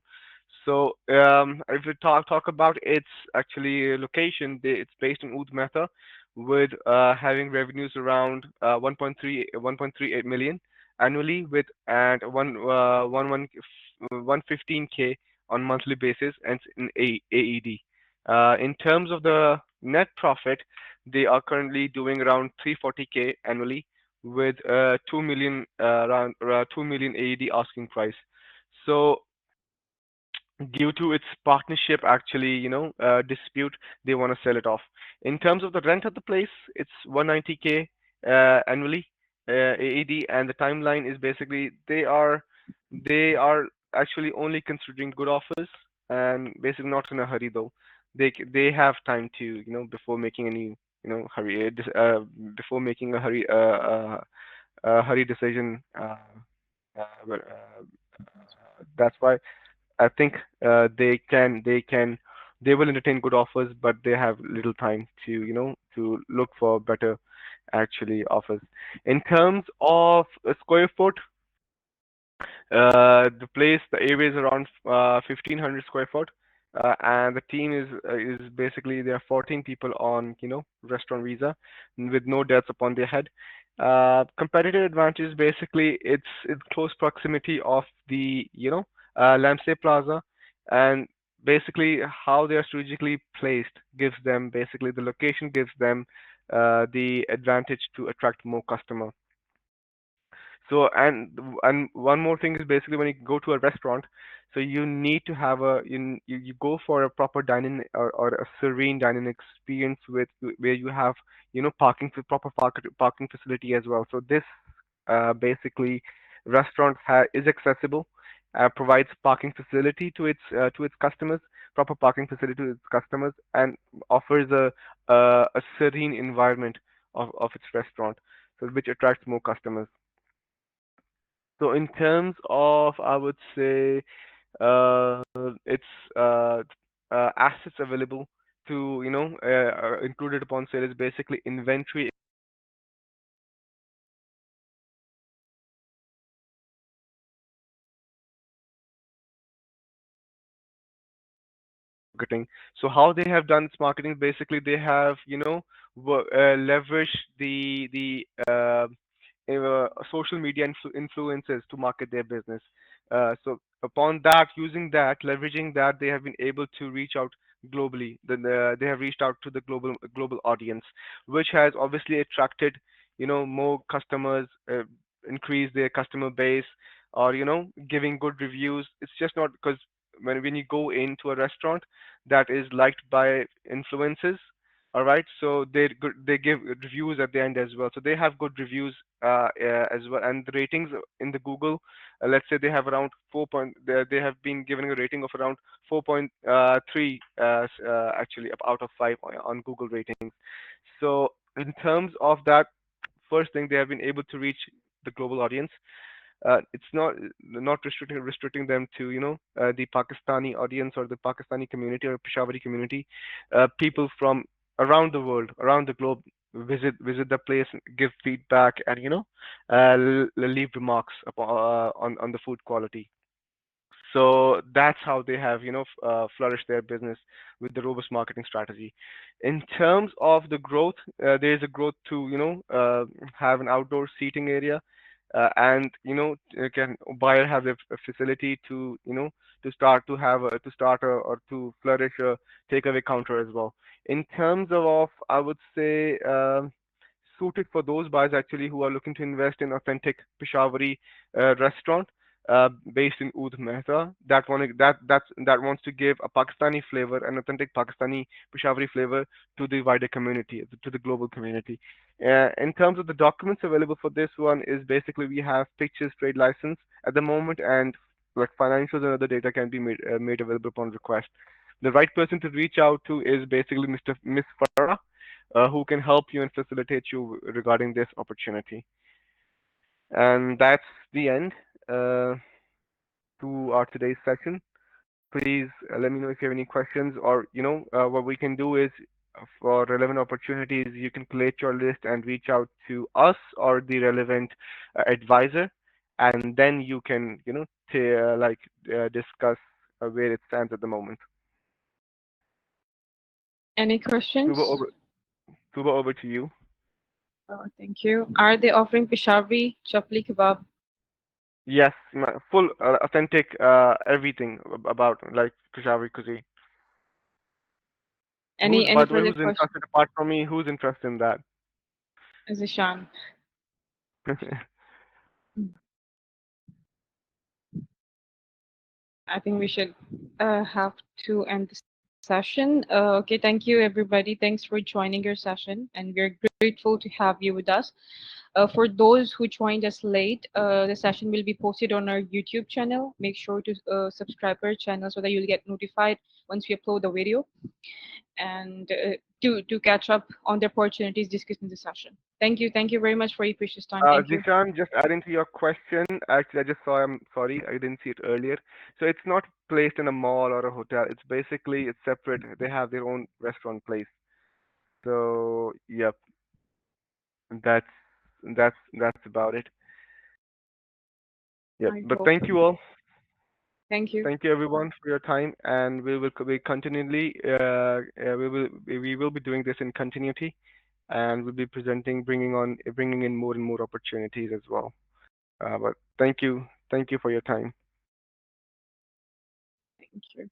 A: So if we talk about its actually location, it's based in Oud Metha with having revenues around 1.38 million annually with and 115K on monthly basis and in AED. In terms of the net profit, they are currently doing around 340K annually with 2 million around 2 million AED asking price. So due to its partnership actually dispute, they want to sell it off. In terms of the rent of the place, it's 190K annually AED, and the timeline is basically they are actually only considering good offers and basically not in a hurry though. They have time to before making any hurry before making a hurry decision but, that's why I think they will entertain good offers, but they have little time to to look for better actually offers. In terms of a square foot, the area is around 1,500 square foot, and the team is basically there are 14 people on restaurant visa with no debts upon their head. Competitive advantage basically it's close proximity of the Lamsey Plaza, and basically how they are strategically placed gives them basically the location gives them the advantage to attract more customer. So and one more thing is basically when you go to a restaurant, so you need to have you go for a proper dining or a serene dining experience with where you have proper parking facility as well. So this basically restaurant is accessible, provides parking facility to its customers, proper parking facility to its customers, and offers a serene environment of its restaurant, so which attracts more customers. So in terms of, I would say, its uh, assets available to, included upon sale is basically inventory marketing. So how they have done its marketing, basically they have, leveraged the social media influencers to market their business. So upon that, using that, leveraging that, they have been able to reach out globally. Then they have reached out to the global audience, which has obviously attracted, more customers, increased their customer base, or giving good reviews. It's just not because when you go into a restaurant that is liked by influencers, all right, so they give reviews at the end as well. So they have good reviews as well, and the ratings in the Google, let's say they have around they have been given a rating of around 4.3 actually out of 5 on Google ratings. So in terms of that, first thing they have been able to reach the global audience. It's not restricting them to the Pakistani audience or the Pakistani community or Peshawari community. People from around the world, around the globe, visit the place, give feedback, and leave remarks on the food quality. So that's how they have flourished their business with the robust marketing strategy. In terms of the growth, there is a growth to have an outdoor seating area and can buyer have a facility to to start to have a, to start a, or to flourish a takeaway counter as well. In terms of I would say suited for those buyers actually who are looking to invest in authentic Peshawari restaurant based in Oud Metha that wants to give a Pakistani flavor, an authentic Pakistani Peshawari flavor to the wider community, to the global community. In terms of the documents available for this one is basically we have pictures, trade license at the moment, and like financials and other data can be made available upon request. The right person to reach out to is basically Miss Farah, who can help you and facilitate you regarding this opportunity. And that's the end uh, to our today's session. Please let me know if you have any questions, or what we can do is for relevant opportunities, you can collate your list and reach out to us or the relevant advisor, and then you can discuss where it stands at the moment.
B: Any
A: Tuba,
B: questions?
A: over to you.
B: Oh, thank you. Are they offering Peshawari, chapli kebab?
A: Yes, full authentic everything about like Peshawari cuisine. Who's,
B: Any
A: by the way,
B: further
A: who's
B: questions?
A: interested apart from me? Who's interested in that?
B: Zishan. I think we should have to end the session. Okay, thank you, everybody. Thanks for joining your session, and we're grateful to have you with us. For those who joined us late, the session will be posted on our YouTube channel. Make sure to subscribe our channel so that you'll get notified once we upload the video, and to catch up on the opportunities discussed in the session. Thank you. Thank you very much for your precious time. Thank you.
A: Zishan, just adding to your question, actually, I just saw, I'm sorry, I didn't see it earlier. So it's not placed in a mall or a hotel. It's basically, it's separate. They have their own restaurant place. So, yep, that's that's about it. Yep.
B: I
A: But
B: hope.
A: thank you all.
B: Thank you.
A: Thank you everyone for your time, and we will be continually, we will be doing this in continuity, and we'll be bringing in more and more opportunities as well. But thank you for your time.
B: Thank you.